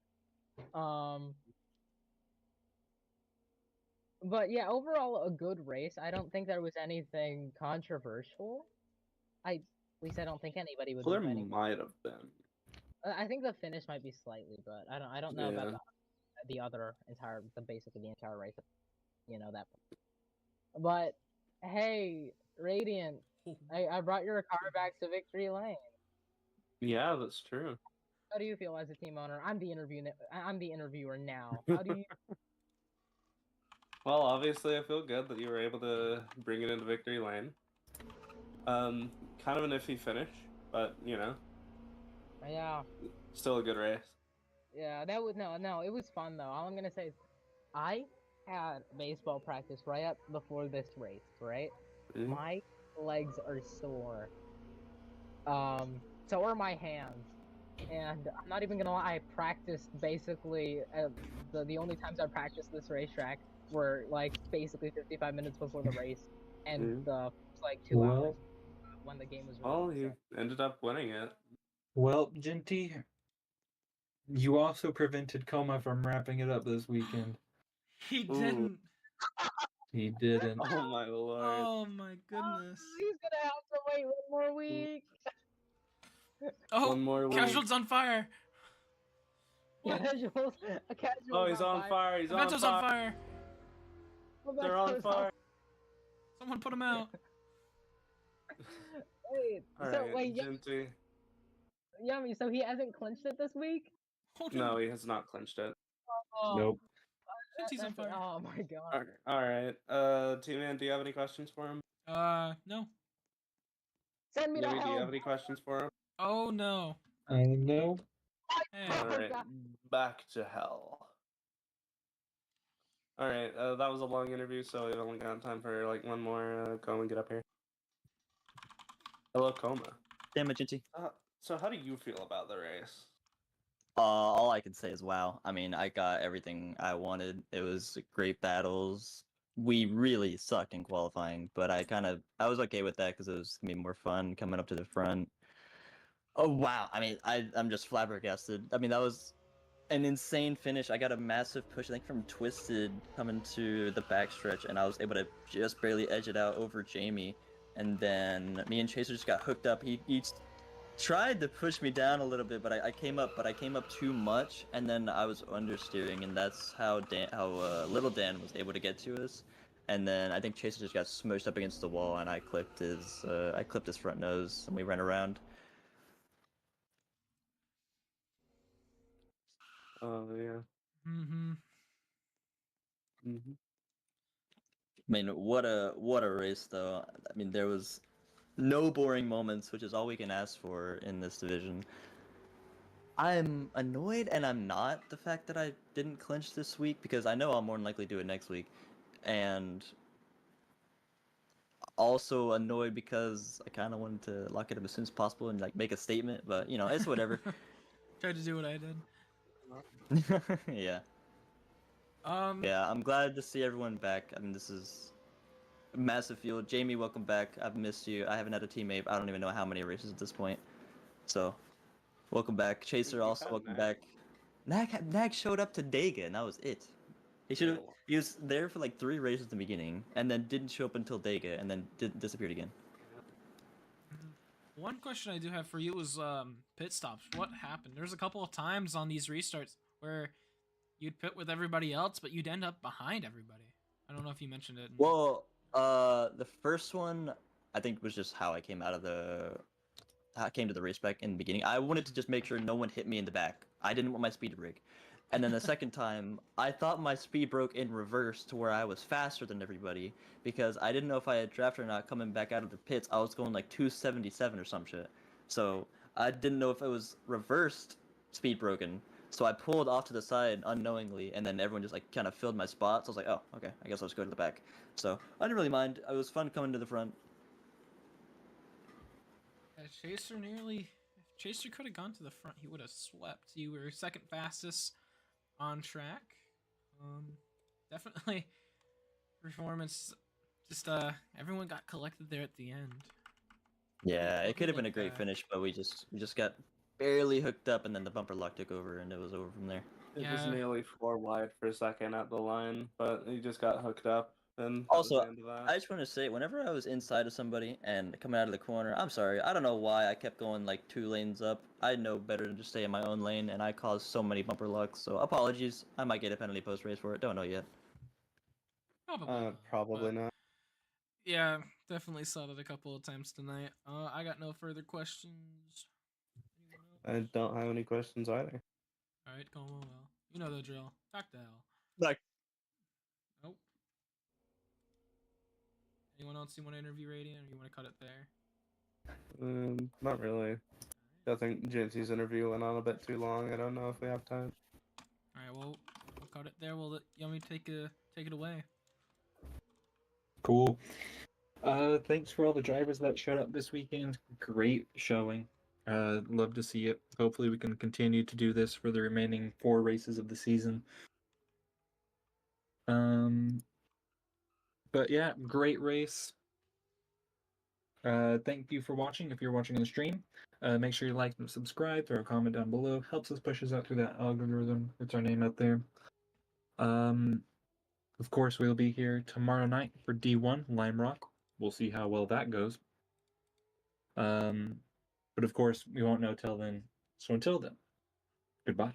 But yeah, overall a good race. I don't think there was anything controversial. At least I don't think anybody would. Well, there might have been. I think the finish might be slightly, but I don't know about the other basically the entire race. You know that. But hey, Radiant, I brought your car back to victory lane. Yeah, that's true. How do you feel as a team owner? I'm the interviewer now. How do you? Well, obviously, I feel good that you were able to bring it into victory lane. Kind of an iffy finish, but you know, Yeah, still a good race. yeah. That was no. It was fun though. All I'm gonna say is, I had baseball practice right up before this race. Right, Mhm. my legs are sore. So are my hands. And I'm not even gonna lie, I practiced basically the only times I practiced this racetrack were like basically 55 minutes before the race and Mhm. the first, like 2 hours Well, when the game was Well, released. you ended up winning it. well, Genty, you also prevented Coma from wrapping it up this weekend. He Ooh. didn't. He didn't. Oh my lord. Oh my goodness. He's gonna have to wait one more week. Oh, One more week. Casual's on fire. What? A casual Oh, he's on fire. He's on Evento's on fire. fire. They're on fire. Someone put him out. Wait, All so right, wait, Genty. Yummy, so he hasn't clinched it this week? Oh no. No, he has not clinched it. Oh, Nope. Genty's on fire. oh my god. Okay. All right. T-Man, do you have any questions for him? No. Send me to Yummy, do you hell. have any questions for him? Oh no. No. Hey. All Oh right, god. back to hell. All right, that was a long interview, so we've only got time for like one more. Coma, get up here. Hello, Coma. Damn it, Ginty. So how do you feel about the race? All I can say is wow. I mean, I got everything I wanted. It was great battles. We really sucked in qualifying, but I was okay with that because it was gonna be more fun coming up to the front. Oh wow. I mean, I'm just flabbergasted. I mean, that was an insane finish. I got a massive push, I think, from Twisted coming to the backstretch, and I was able to just barely edge it out over Jamie. And then me and Chaser just got hooked up. He tried to push me down a little bit, but I came up, too much, and then I was understeering, and that's how Little Dan was able to get to us. And then I think Chaser just got smushed up against the wall, and I clipped his front nose, and we ran around. Oh yeah. Mm-hmm. Mm-hmm. I mean, what a race though. I mean, there was no boring moments, which is all we can ask for in this division. I'm annoyed and I'm not the fact that I didn't clinch this week because I know I'll more than likely do it next week. And also annoyed because I kind of wanted to lock it up as soon as possible and like make a statement, but you know, it's whatever. Tried to do what I did. Yeah. Um. Yeah, I'm glad to see everyone back. I mean, this is a massive field. Jamie, welcome back. I've missed you. I haven't had a teammate. I don't even know how many races at this point. So, welcome back. Chaser, You've also had welcome Nag. back. Nag showed up to Dega, and that was it. Ew. He was there for like 3 races at the beginning, and then didn't show up until Dega, and then disappeared again. One question I do have for you is pit stops. What happened? There's a couple of times on these restarts where you'd pit with everybody else, but you'd end up behind everybody. I don't know if you mentioned it. Well, the first one I think was just how I came to the racetrack in the beginning. I wanted to just make sure no one hit me in the back. I didn't want my speed to break. And then the second time, I thought my speed broke in reverse to where I was faster than everybody because I didn't know if I had draft or not coming back out of the pits. I was going like 277 or some shit. So I didn't know if it was reversed speed broken. So I pulled off to the side unknowingly, and then everyone just like kind of filled my spot. So I was like, oh, okay, I guess I'll just go to the back. So I didn't really mind. It was fun coming to the front. Chaser nearly. If Chaser could have gone to the front, he would have swept. You were second fastest on track. Definitely performance. Just everyone got collected there at the end. Yeah, it could have been a Like great that. finish, but we just got barely hooked up, and then the bumper lock took over, and it was over from there. It was Yeah. nearly 4 wide for a second at the line, but he just got hooked up, and that was Also, the end of that. I just want to say, whenever I was inside of somebody and coming out of the corner, I'm sorry, I don't know why I kept going like 2 lanes up. I know better than to stay in my own lane, and I caused so many bumper locks. So apologies. I might get a penalty post race for it. Don't know yet. Probably. Not, Probably but not. yeah, definitely saw that a couple of times tonight. I got no further questions. Anyone else? I don't have any questions either. All right, come on. Well, you know the drill. Talk to hell. Like, Nope. Anyone else you want to interview, Radiant, or you want to cut it there? Not really. I think Jinty's interview went on a bit too long. I don't know if we have time. All right, well, we'll cut it there. We'll let Yummy take it away. Cool. Thanks for all the drivers that showed up this weekend. Great showing. Love to see it. Hopefully we can continue to do this for the remaining 4 races of the season. But yeah, great race. Thank you for watching. If you're watching on the stream, make sure you like and subscribe. Throw a comment down below. Helps us push us out through that algorithm. It's our name out there. Of course, we'll be here tomorrow night for D1 Lime Rock. We'll see how well that goes. But of course, we won't know till then. So until then, goodbye.